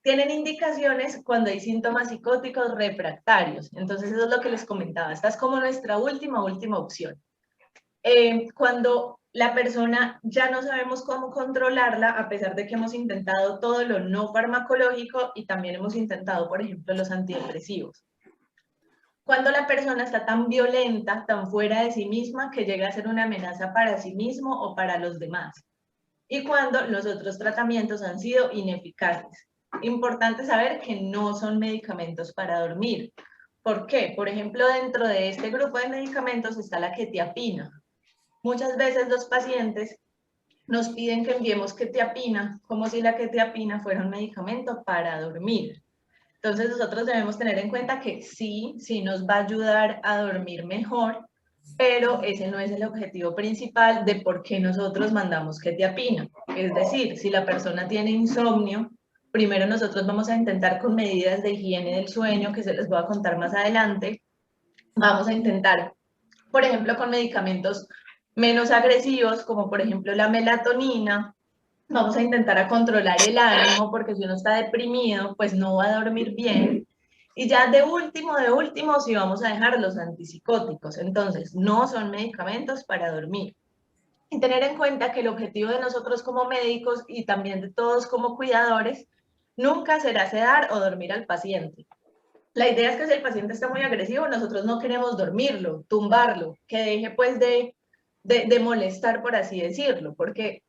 Tienen indicaciones cuando hay síntomas psicóticos refractarios, entonces eso es lo que les comentaba, esta es como nuestra última opción. Cuando la persona ya no sabemos cómo controlarla, a pesar de que hemos intentado todo lo no farmacológico y también hemos intentado, por ejemplo, los antidepresivos. Cuando la persona está tan violenta, tan fuera de sí misma, que llega a ser una amenaza para sí mismo o para los demás. Y cuando los otros tratamientos han sido ineficaces. Importante saber que no son medicamentos para dormir. ¿Por qué? Por ejemplo, dentro de este grupo de medicamentos está la quetiapina. Muchas veces los pacientes nos piden que enviemos quetiapina, como si la quetiapina fuera un medicamento para dormir. Entonces nosotros debemos tener en cuenta que sí nos va a ayudar a dormir mejor, pero ese no es el objetivo principal de por qué nosotros mandamos quetiapina. Es decir, si la persona tiene insomnio, primero nosotros vamos a intentar con medidas de higiene del sueño, que se les voy a contar más adelante, vamos a intentar, por ejemplo, con medicamentos menos agresivos, como por ejemplo la melatonina, vamos a intentar a controlar el ánimo, porque si uno está deprimido, pues no va a dormir bien. Y ya de último, sí vamos a dejar los antipsicóticos. Entonces, no son medicamentos para dormir. Y tener en cuenta que el objetivo de nosotros como médicos y también de todos como cuidadores nunca será sedar o dormir al paciente. La idea es que si el paciente está muy agresivo, nosotros no queremos dormirlo, tumbarlo, que deje pues de molestar, por así decirlo, porque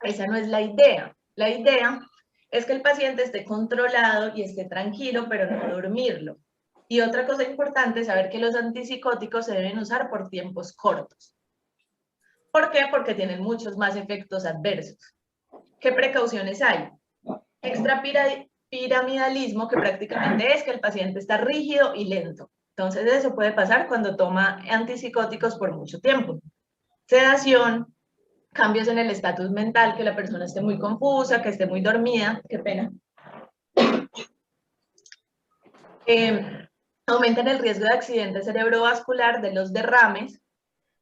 esa no es la idea. La idea es que el paciente esté controlado y esté tranquilo, pero no dormirlo. Y otra cosa importante es saber que los antipsicóticos se deben usar por tiempos cortos. ¿Por qué? Porque tienen muchos más efectos adversos. ¿Qué precauciones hay? Extrapiramidalismo, que prácticamente es que el paciente está rígido y lento. Entonces eso puede pasar cuando toma antipsicóticos por mucho tiempo. Sedación, cambios en el estatus mental, que la persona esté muy confusa, que esté muy dormida, qué pena. Aumentan el riesgo de accidente cerebrovascular, de los derrames,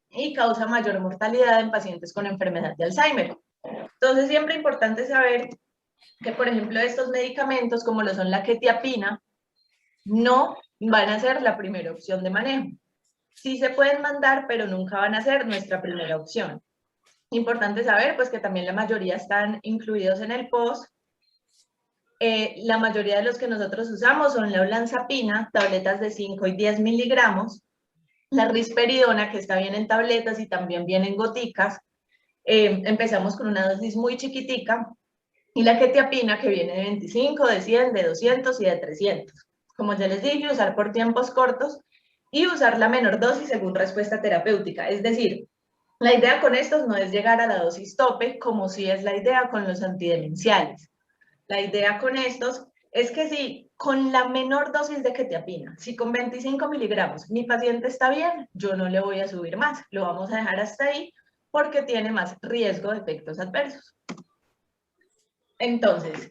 y causa mayor mortalidad en pacientes con enfermedad de Alzheimer. Entonces, siempre es importante saber que, por ejemplo, estos medicamentos, como lo son la quetiapina, no van a ser la primera opción de manejo. Sí se pueden mandar, pero nunca van a ser nuestra primera opción. Importante saber, pues, que también la mayoría están incluidos en el POS. La mayoría de los que nosotros usamos son la olanzapina, tabletas de 5 y 10 miligramos, la risperidona, que está bien en tabletas y también viene en goticas. Empezamos con una dosis muy chiquitica, y la quetiapina, que viene de 25, de 100, de 200 y de 300. Como ya les dije, usar por tiempos cortos y usar la menor dosis según respuesta terapéutica. Es decir, la idea con estos no es llegar a la dosis tope, como sí es la idea con los antidemenciales. La idea con estos es que si con la menor dosis de quetiapina, si con 25 miligramos mi paciente está bien, yo no le voy a subir más, lo vamos a dejar hasta ahí porque tiene más riesgo de efectos adversos. Entonces,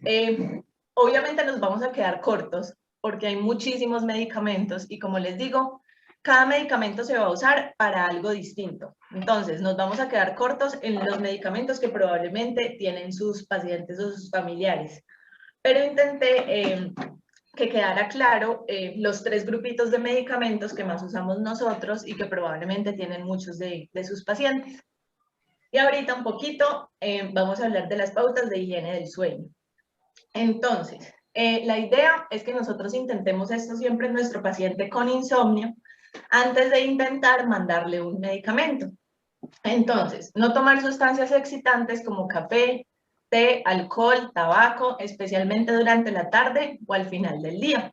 obviamente nos vamos a quedar cortos porque hay muchísimos medicamentos y, como les digo, cada medicamento se va a usar para algo distinto. Entonces, nos vamos a quedar cortos en los medicamentos que probablemente tienen sus pacientes o sus familiares. Pero intenté que quedara claro los 3 grupitos de medicamentos que más usamos nosotros y que probablemente tienen muchos de sus pacientes. Y ahorita un poquito vamos a hablar de las pautas de higiene del sueño. Entonces, la idea es que nosotros intentemos esto siempre en nuestro paciente con insomnio antes de intentar mandarle un medicamento. Entonces, no tomar sustancias excitantes como café, té, alcohol, tabaco, especialmente durante la tarde o al final del día.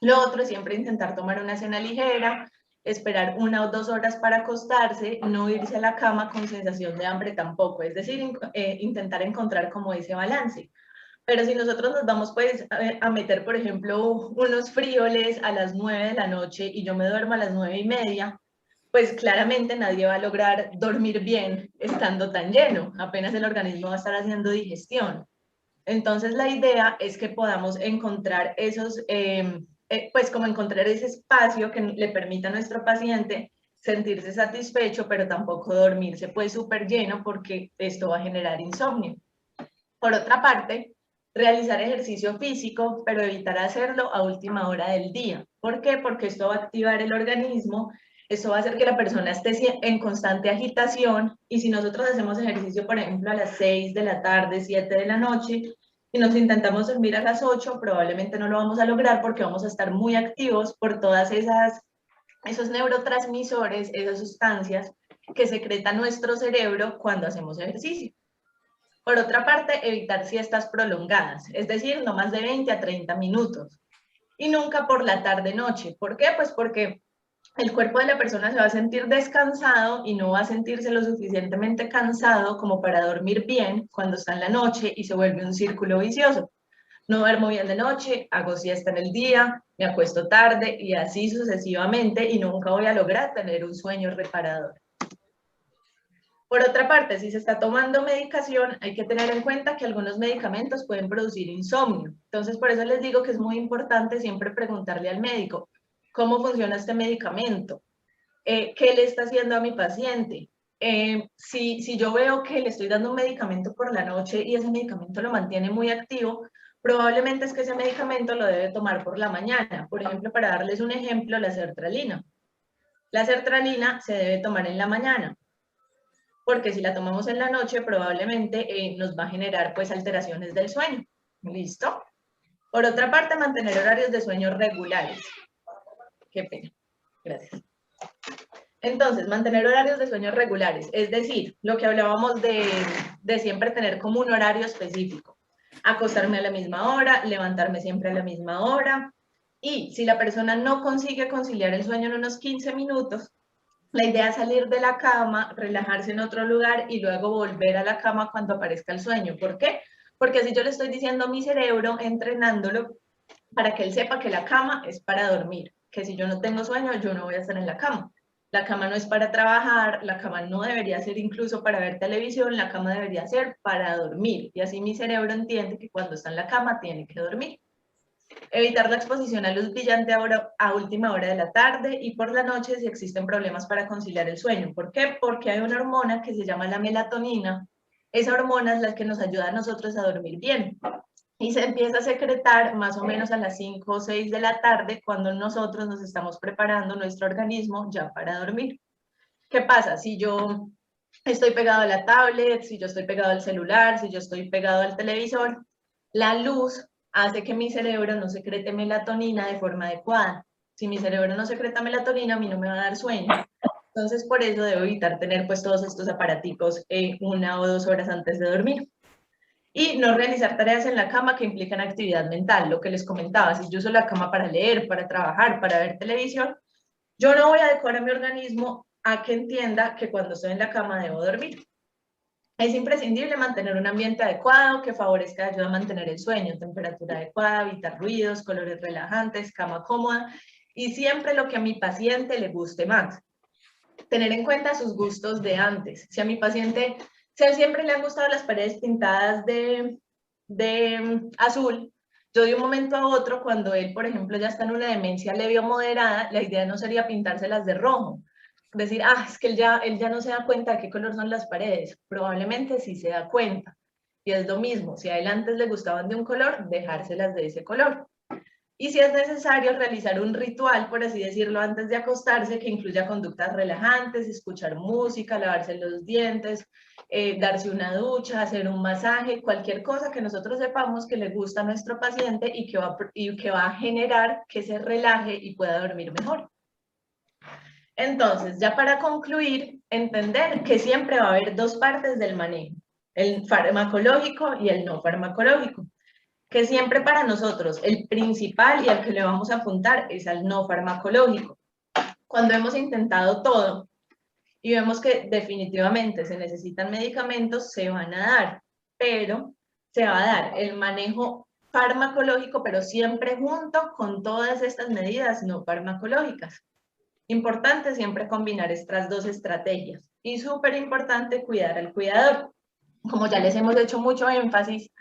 Lo otro es siempre intentar tomar una cena ligera, esperar 1 o 2 horas para acostarse, no irse a la cama con sensación de hambre tampoco, es decir, intentar encontrar como ese balance. Pero si nosotros nos vamos pues a meter, por ejemplo, unos frijoles a las 9 de la noche y yo me duermo a las 9:30, pues claramente nadie va a lograr dormir bien estando tan lleno, apenas el organismo va a estar haciendo digestión. Entonces la idea es que podamos encontrar esos, pues como encontrar ese espacio que le permita a nuestro paciente sentirse satisfecho, pero tampoco dormirse pues súper lleno, porque esto va a generar insomnio. Por otra parte, realizar ejercicio físico, pero evitar hacerlo a última hora del día. ¿Por qué? Porque esto va a activar el organismo, esto va a hacer que la persona esté en constante agitación, y si nosotros hacemos ejercicio, por ejemplo, a las 6 de la tarde, 7 de la noche, y nos intentamos dormir a las 8, probablemente no lo vamos a lograr porque vamos a estar muy activos por todas esos neurotransmisores, esas sustancias que secreta nuestro cerebro cuando hacemos ejercicio. Por otra parte, evitar siestas prolongadas, es decir, no más de 20 a 30 minutos. Y nunca por la tarde-noche. ¿Por qué? Pues porque el cuerpo de la persona se va a sentir descansado y no va a sentirse lo suficientemente cansado como para dormir bien cuando está en la noche, y se vuelve un círculo vicioso. no duermo bien de noche, hago siesta en el día, me acuesto tarde y así sucesivamente y nunca voy a lograr tener un sueño reparador. Por otra parte, si se está tomando medicación, hay que tener en cuenta que algunos medicamentos pueden producir insomnio. Entonces, por eso les digo que es muy importante siempre preguntarle al médico, ¿cómo funciona este medicamento? ¿Qué le está haciendo a mi paciente? Si yo veo que le estoy dando un medicamento por la noche y ese medicamento lo mantiene muy activo, probablemente es que ese medicamento lo debe tomar por la mañana. Por ejemplo, para darles un ejemplo, la sertralina. La sertralina se debe tomar en la mañana, porque si la tomamos en la noche, probablemente nos va a generar pues alteraciones del sueño. ¿Listo? Por otra parte, mantener horarios de sueño regulares. Qué pena. Gracias. Entonces, mantener horarios de sueño regulares, es decir, lo que hablábamos de siempre tener como un horario específico. Acostarme a la misma hora, levantarme siempre a la misma hora. Y si la persona no consigue conciliar el sueño en unos 15 minutos, la idea es salir de la cama, relajarse en otro lugar y luego volver a la cama cuando aparezca el sueño. ¿Por qué? Porque así yo le estoy diciendo a mi cerebro, entrenándolo, para que él sepa que la cama es para dormir, que si yo no tengo sueño, yo no voy a estar en la cama. La cama no es para trabajar, la cama no debería ser incluso para ver televisión, la cama debería ser para dormir. Y así mi cerebro entiende que cuando está en la cama tiene que dormir. Evitar la exposición a luz brillante a última hora de la tarde y por la noche si existen problemas para conciliar el sueño. ¿Por qué? Porque hay una hormona que se llama la melatonina. Esa hormona es la que nos ayuda a nosotros a dormir bien. Y se empieza a secretar más o menos a las 5 o 6 de la tarde cuando nosotros nos estamos preparando nuestro organismo ya para dormir. ¿Qué pasa? Si yo estoy pegado a la tablet, si yo estoy pegado al celular, si yo estoy pegado al televisor, la luz hace que mi cerebro no secrete melatonina de forma adecuada. Si mi cerebro no secreta melatonina, a mí no me va a dar sueño. Entonces, por eso debo evitar tener pues todos estos aparaticos 1 o 2 horas antes de dormir. Y no realizar tareas en la cama que implican actividad mental, lo que les comentaba, si yo uso la cama para leer, para trabajar, para ver televisión, yo no voy a adecuar a mi organismo a que entienda que cuando estoy en la cama debo dormir. Es imprescindible mantener un ambiente adecuado que favorezca, ayuda a mantener el sueño, temperatura adecuada, evitar ruidos, colores relajantes, cama cómoda y siempre lo que a mi paciente le guste más. Tener en cuenta sus gustos de antes. Si a mi paciente, si a él siempre le han gustado las paredes pintadas de azul, yo de un momento a otro, cuando él, por ejemplo, ya está en una demencia leve o moderada, la idea no sería pintárselas de rojo. Decir, es que él ya no se da cuenta de qué color son las paredes. Probablemente sí se da cuenta. Y es lo mismo, si a él antes le gustaban de un color, dejárselas de ese color. Y si es necesario realizar un ritual, por así decirlo, antes de acostarse, que incluya conductas relajantes, escuchar música, lavarse los dientes, darse una ducha, hacer un masaje, cualquier cosa que nosotros sepamos que le gusta a nuestro paciente y que va a generar que se relaje y pueda dormir mejor. Entonces, ya para concluir, entender que siempre va a haber dos partes del manejo, el farmacológico y el no farmacológico, que siempre para nosotros el principal y al que le vamos a apuntar es al no farmacológico. Cuando hemos intentado todo y vemos que definitivamente se necesitan medicamentos, se van a dar, pero se va a dar el manejo farmacológico, pero siempre junto con todas estas medidas no farmacológicas. Importante siempre combinar estas dos estrategias y súper importante cuidar al cuidador. Como ya les hemos hecho mucho énfasis,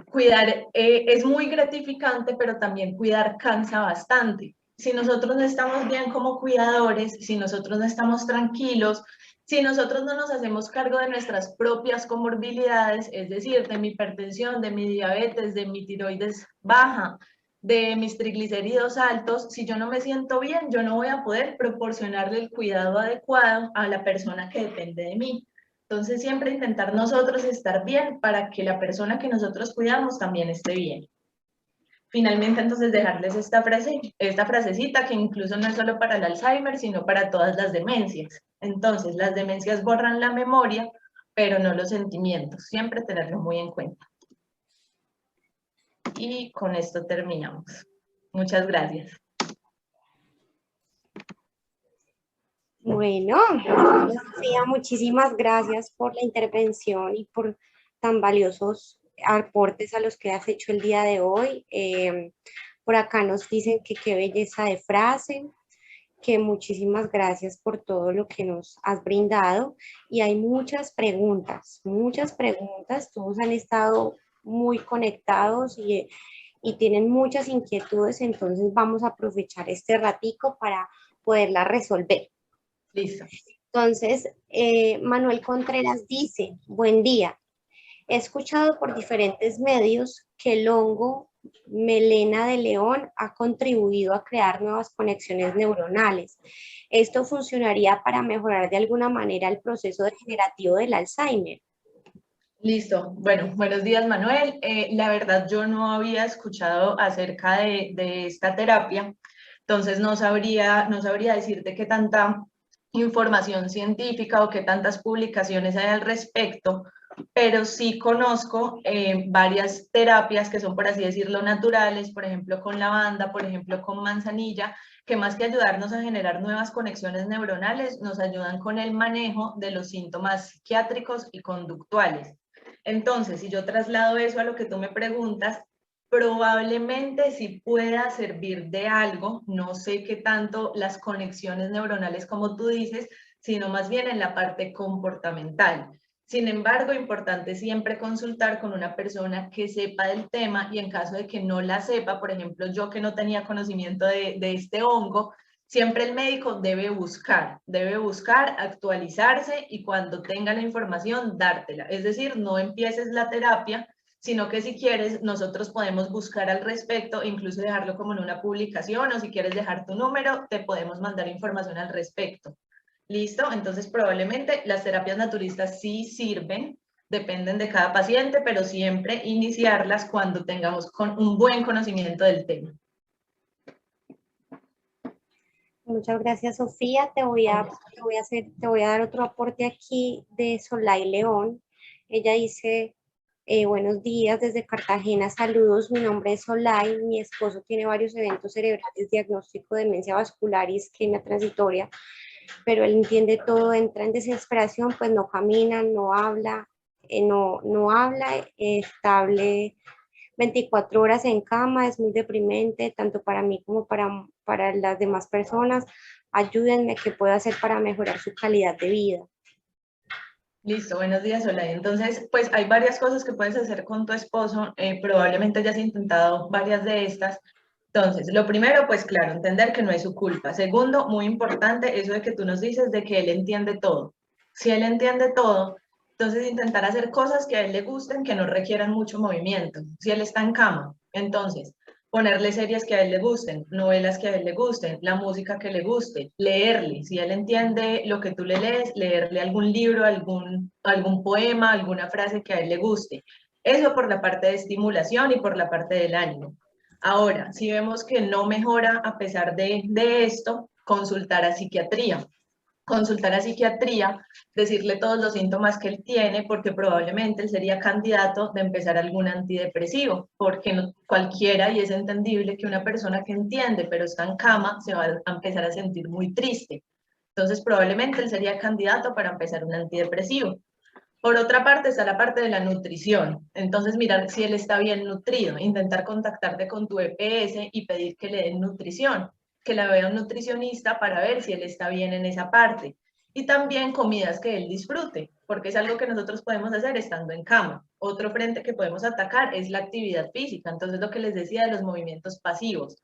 cuidar es muy gratificante, pero también cuidar cansa bastante. Si nosotros no estamos bien como cuidadores, si nosotros no estamos tranquilos, si nosotros no nos hacemos cargo de nuestras propias comorbilidades, es decir, de mi hipertensión, de mi diabetes, de mi tiroides baja, de mis triglicéridos altos, si yo no me siento bien, yo no voy a poder proporcionarle el cuidado adecuado a la persona que depende de mí. Entonces, siempre intentar nosotros estar bien para que la persona que nosotros cuidamos también esté bien. Finalmente, entonces, dejarles esta frasecita que incluso no es solo para el Alzheimer, sino para todas las demencias. Entonces, las demencias borran la memoria, pero no los sentimientos. Siempre tenerlo muy en cuenta. Y con esto terminamos. Muchas gracias. Bueno, Sofía, muchísimas gracias por la intervención y por tan valiosos aportes a los que has hecho el día de hoy. Por acá nos dicen que qué belleza de frase, que muchísimas gracias por todo lo que nos has brindado. Y hay muchas preguntas, todos han estado muy conectados y tienen muchas inquietudes, entonces vamos a aprovechar este ratico para poderlas resolver. Listo. Entonces, Manuel Contreras dice, buen día. He escuchado por diferentes medios que el hongo melena de león ha contribuido a crear nuevas conexiones neuronales. ¿Esto funcionaría para mejorar de alguna manera el proceso degenerativo del Alzheimer? Listo. Bueno, buenos días, Manuel. La verdad, yo no había escuchado acerca de esta terapia, entonces no sabría decirte qué tanta información científica o qué tantas publicaciones hay al respecto, pero sí conozco varias terapias que son, por así decirlo, naturales, por ejemplo, con lavanda, por ejemplo, con manzanilla, que más que ayudarnos a generar nuevas conexiones neuronales, nos ayudan con el manejo de los síntomas psiquiátricos y conductuales. Entonces, si yo traslado eso a lo que tú me preguntas, probablemente sí pueda servir de algo, no sé qué tanto las conexiones neuronales como tú dices, sino más bien en la parte comportamental. Sin embargo, importante siempre consultar con una persona que sepa del tema y en caso de que no la sepa, por ejemplo, yo que no tenía conocimiento de este hongo, siempre el médico debe buscar, actualizarse y cuando tenga la información, dártela. Es decir, no empieces la terapia, sino que si quieres, nosotros podemos buscar al respecto, incluso dejarlo como en una publicación o si quieres dejar tu número, te podemos mandar información al respecto. ¿Listo? Entonces, probablemente las terapias naturistas sí sirven, dependen de cada paciente, pero siempre iniciarlas cuando tengamos un buen conocimiento del tema. Muchas gracias, Sofía. Te voy a dar otro aporte aquí de Solay León. Ella dice, buenos días desde Cartagena, saludos, mi nombre es Solay, mi esposo tiene varios eventos cerebrales, diagnóstico de demencia vascular y isquemia transitoria, pero él entiende todo, entra en desesperación, pues no camina, no habla, estable 24 horas en cama, es muy deprimente, tanto para mí como para las demás personas. Ayúdenme, ¿qué puedo hacer para mejorar su calidad de vida? Listo, buenos días, Olay. Entonces, pues hay varias cosas que puedes hacer con tu esposo. Probablemente hayas intentado varias de estas. Entonces, lo primero, pues claro, entender que no es su culpa. Segundo, muy importante, eso de que tú nos dices de que él entiende todo. Si él entiende todo, entonces intentar hacer cosas que a él le gusten, que no requieran mucho movimiento. Si él está en cama, entonces ponerle series que a él le gusten, novelas que a él le gusten, la música que le guste, leerle, si él entiende lo que tú le lees, leerle algún libro, algún poema, alguna frase que a él le guste. Eso por la parte de estimulación y por la parte del ánimo. Ahora, si vemos que no mejora a pesar de esto, consultar a psiquiatría, decirle todos los síntomas que él tiene, porque probablemente él sería candidato de empezar algún antidepresivo, porque no, cualquiera, y es entendible que una persona que entiende pero está en cama, se va a empezar a sentir muy triste. Entonces probablemente él sería candidato para empezar un antidepresivo. Por otra parte está la parte de la nutrición. Entonces mirar si él está bien nutrido, intentar contactarte con tu EPS y pedir que le den nutrición, que la vea un nutricionista para ver si él está bien en esa parte. Y también comidas que él disfrute, porque es algo que nosotros podemos hacer estando en cama. Otro frente que podemos atacar es la actividad física. Entonces lo que les decía de los movimientos pasivos.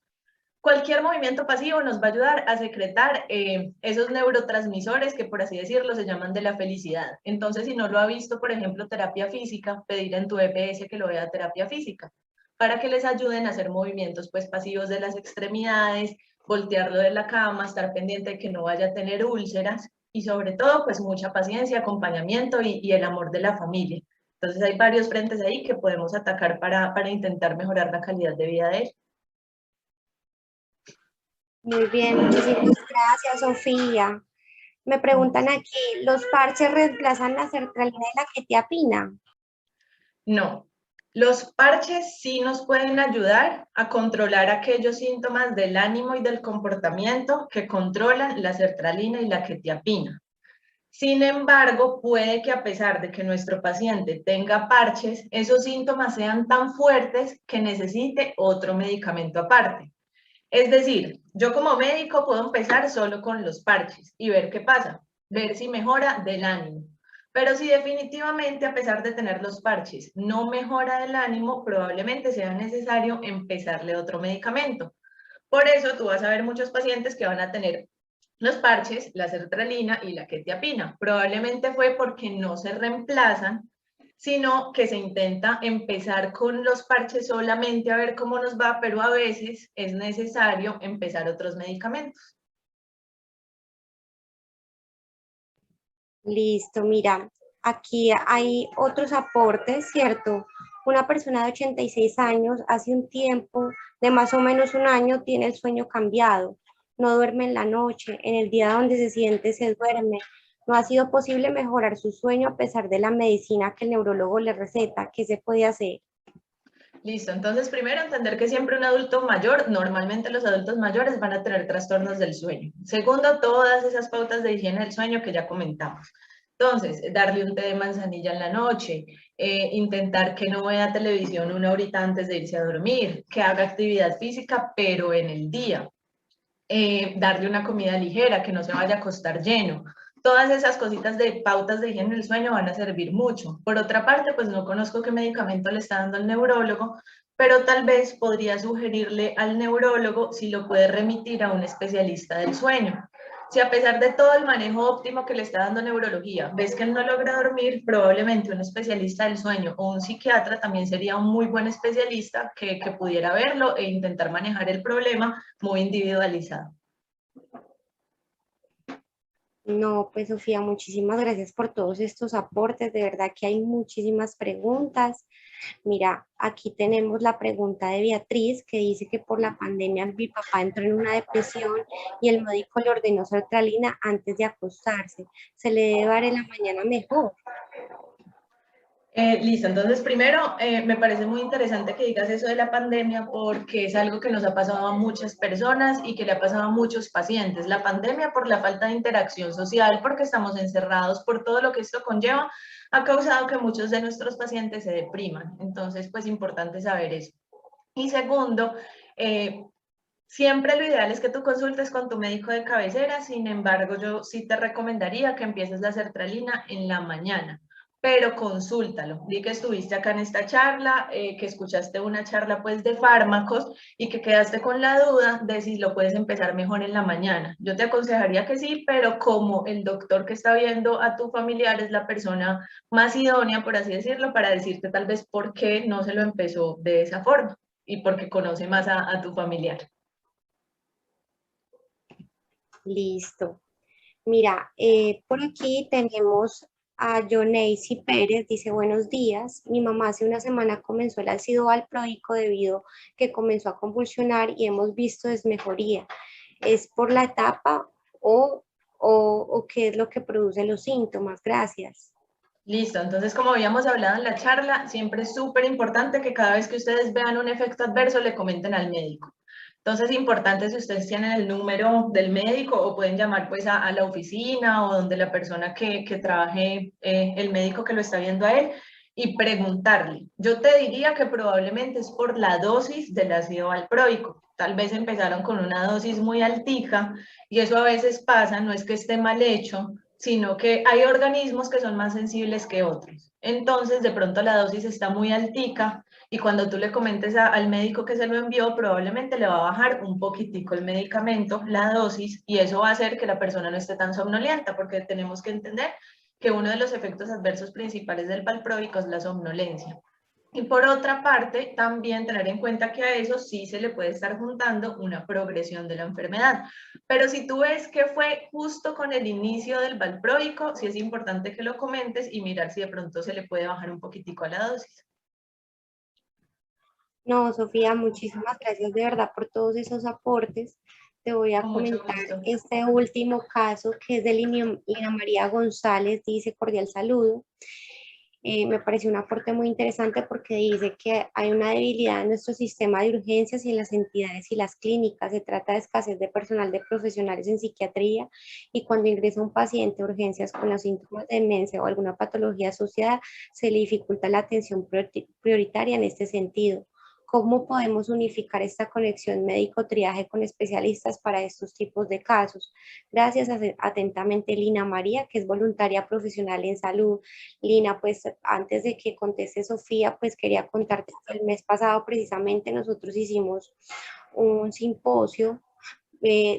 Cualquier movimiento pasivo nos va a ayudar a secretar esos neurotransmisores que, por así decirlo, se llaman de la felicidad. Entonces, si no lo ha visto, por ejemplo, terapia física, pedir en tu EPS que lo vea terapia física, para que les ayuden a hacer movimientos pues, pasivos de las extremidades, voltearlo de la cama, estar pendiente de que no vaya a tener úlceras y sobre todo, pues mucha paciencia, acompañamiento y el amor de la familia. Entonces, hay varios frentes ahí que podemos atacar para intentar mejorar la calidad de vida de él. Muy bien, muchísimas gracias, Sofía. Me preguntan aquí, ¿los parches reemplazan la sertralina y la quetiapina? No, los parches sí nos pueden ayudar a controlar aquellos síntomas del ánimo y del comportamiento que controlan la sertralina y la quetiapina. Sin embargo, puede que a pesar de que nuestro paciente tenga parches, esos síntomas sean tan fuertes que necesite otro medicamento aparte. Es decir, yo como médico puedo empezar solo con los parches y ver qué pasa, ver si mejora del ánimo. Pero si definitivamente, a pesar de tener los parches, no mejora del ánimo, probablemente sea necesario empezarle otro medicamento. Por eso tú vas a ver muchos pacientes que van a tener los parches, la sertralina y la quetiapina. Probablemente fue porque no se reemplazan, sino que se intenta empezar con los parches solamente a ver cómo nos va, pero a veces es necesario empezar otros medicamentos. Listo, mira, aquí hay otros aportes, ¿cierto? Una persona de 86 años, hace un tiempo de más o menos un año, tiene el sueño cambiado, no duerme en la noche, en el día donde se siente se duerme. No ha sido posible mejorar su sueño a pesar de la medicina que el neurólogo le receta. ¿Qué se puede hacer? Listo, entonces primero entender que siempre un adulto mayor, normalmente los adultos mayores van a tener trastornos del sueño. Segundo, todas esas pautas de higiene del sueño que ya comentamos. Entonces, darle un té de manzanilla en la noche, intentar que no vea televisión una horita antes de irse a dormir, que haga actividad física, pero en el día. Darle una comida ligera, que no se vaya a acostar lleno. Todas esas cositas de pautas de higiene del sueño van a servir mucho. Por otra parte, pues no conozco qué medicamento le está dando el neurólogo, pero tal vez podría sugerirle al neurólogo si lo puede remitir a un especialista del sueño. Si a pesar de todo el manejo óptimo que le está dando neurología, ves que él no logra dormir, probablemente un especialista del sueño o un psiquiatra también sería un muy buen especialista que pudiera verlo e intentar manejar el problema muy individualizado. No, pues Sofía, muchísimas gracias por todos estos aportes. De verdad que hay muchísimas preguntas. Mira, aquí tenemos la pregunta de Beatriz que dice que por la pandemia mi papá entró en una depresión y el médico le ordenó sertralina antes de acostarse. ¿Se le debe dar en la mañana mejor? Listo, entonces primero me parece muy interesante que digas eso de la pandemia porque es algo que nos ha pasado a muchas personas y que le ha pasado a muchos pacientes. La pandemia por la falta de interacción social, porque estamos encerrados, por todo lo que esto conlleva, ha causado que muchos de nuestros pacientes se depriman. Entonces, pues importante saber eso. Y segundo, siempre lo ideal es que tú consultes con tu médico de cabecera, sin embargo, yo sí te recomendaría que empieces la sertralina en la mañana, pero consúltalo. Di que estuviste acá en esta charla, que escuchaste una charla pues de fármacos y que quedaste con la duda de si lo puedes empezar mejor en la mañana. Yo te aconsejaría que sí, pero como el doctor que está viendo a tu familiar es la persona más idónea, por así decirlo, para decirte tal vez por qué no se lo empezó de esa forma y porque conoce más a tu familiar. Listo. Mira, por aquí tenemos a Joneisy Pérez, dice buenos días. Mi mamá hace una semana comenzó el ácido valproico debido que comenzó a convulsionar y hemos visto desmejoría. ¿Es por la etapa o qué es lo que produce los síntomas? Gracias. Listo, entonces como habíamos hablado en la charla, siempre es súper importante que cada vez que ustedes vean un efecto adverso le comenten al médico. Entonces es importante si ustedes tienen el número del médico o pueden llamar pues a la oficina o donde la persona que trabaje, el médico que lo está viendo a él y preguntarle. Yo te diría que probablemente es por la dosis del ácido valproico. Tal vez empezaron con una dosis muy altica y eso a veces pasa, no es que esté mal hecho, sino que hay organismos que son más sensibles que otros. Entonces, de pronto la dosis está muy altica y cuando tú le comentes al médico que se lo envió, probablemente le va a bajar un poquitico el medicamento, la dosis, y eso va a hacer que la persona no esté tan somnolienta, porque tenemos que entender que uno de los efectos adversos principales del valproico es la somnolencia. Y por otra parte, también tener en cuenta que a eso sí se le puede estar juntando una progresión de la enfermedad. Pero si tú ves que fue justo con el inicio del valproico, sí es importante que lo comentes y mirar si de pronto se le puede bajar un poquitico a la dosis. No, Sofía, muchísimas gracias de verdad por todos esos aportes. Te voy a Con mucho comentar gusto. este último caso que es de Lina María González, dice cordial saludo. Me pareció un aporte muy interesante porque dice que hay una debilidad en nuestro sistema de urgencias y en las entidades y las clínicas. Se trata de escasez de personal de profesionales en psiquiatría y cuando ingresa un paciente a urgencias con los síntomas de demencia o alguna patología asociada, se le dificulta la atención prioritaria en este sentido. ¿Cómo podemos unificar esta conexión médico-triaje con especialistas para estos tipos de casos? Gracias atentamente, Lina María, que es voluntaria profesional en salud. Lina, pues antes de que conteste Sofía, pues quería contarte que el mes pasado precisamente nosotros hicimos un simposio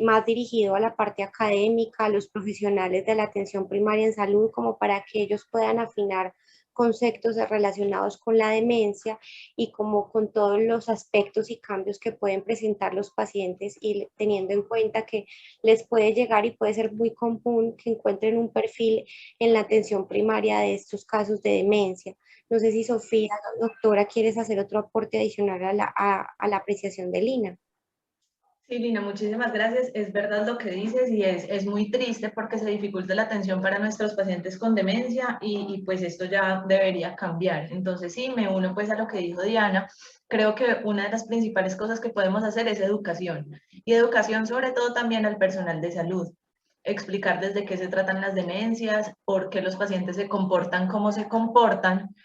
más dirigido a la parte académica, a los profesionales de la atención primaria en salud, como para que ellos puedan afinar conceptos relacionados con la demencia y como con todos los aspectos y cambios que pueden presentar los pacientes y teniendo en cuenta que les puede llegar y puede ser muy común que encuentren un perfil en la atención primaria de estos casos de demencia. No sé si Sofía, doctora, quieres hacer otro aporte adicional a la apreciación de Lina. Sí, Lina, muchísimas gracias. Es verdad lo que dices y es muy triste porque se dificulta la atención para nuestros pacientes con demencia y pues esto ya debería cambiar. Entonces sí, me uno pues a lo que dijo Diana. Creo que una de las principales cosas que podemos hacer es educación y educación sobre todo también al personal de salud. Explicar desde qué se tratan las demencias, por qué los pacientes se comportan como se comportan,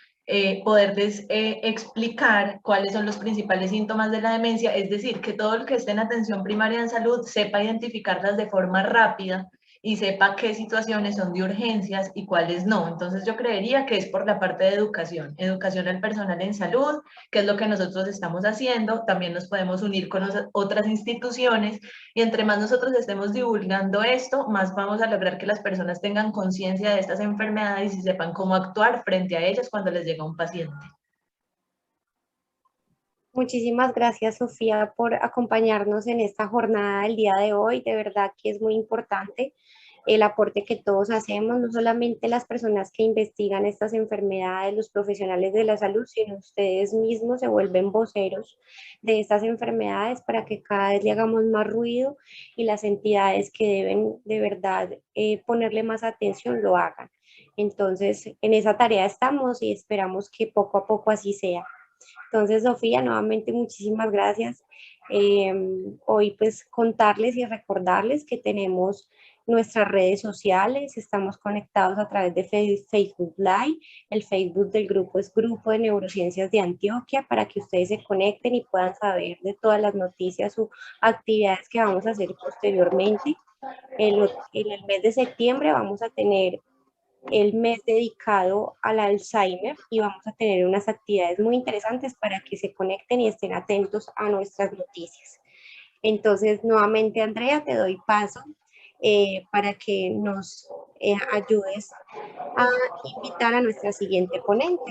poderles explicar cuáles son los principales síntomas de la demencia, es decir, que todo el que esté en atención primaria en salud sepa identificarlas de forma rápida y sepa qué situaciones son de urgencias y cuáles no. Entonces yo creería que es por la parte de educación, educación al personal en salud, que es lo que nosotros estamos haciendo. También nos podemos unir con otras instituciones y entre más nosotros estemos divulgando esto, más vamos a lograr que las personas tengan conciencia de estas enfermedades y sepan cómo actuar frente a ellas cuando les llega un paciente. Muchísimas gracias, Sofía, por acompañarnos en esta jornada del día de hoy. De verdad que es muy importante el aporte que todos hacemos, no solamente las personas que investigan estas enfermedades, los profesionales de la salud, sino ustedes mismos se vuelven voceros de estas enfermedades para que cada vez le hagamos más ruido y las entidades que deben de verdad ponerle más atención lo hagan. Entonces, en esa tarea estamos y esperamos que poco a poco así sea. Entonces, Sofía, nuevamente muchísimas gracias. Hoy pues contarles y recordarles que tenemos nuestras redes sociales, estamos conectados a través de Facebook Live, el Facebook del grupo es Grupo de Neurociencias de Antioquia, para que ustedes se conecten y puedan saber de todas las noticias o actividades que vamos a hacer posteriormente. En el mes de septiembre vamos a tener el mes dedicado al Alzheimer y vamos a tener unas actividades muy interesantes para que se conecten y estén atentos a nuestras noticias. Entonces, nuevamente, Andrea, te doy paso para que nos ayudes a invitar a nuestra siguiente ponente.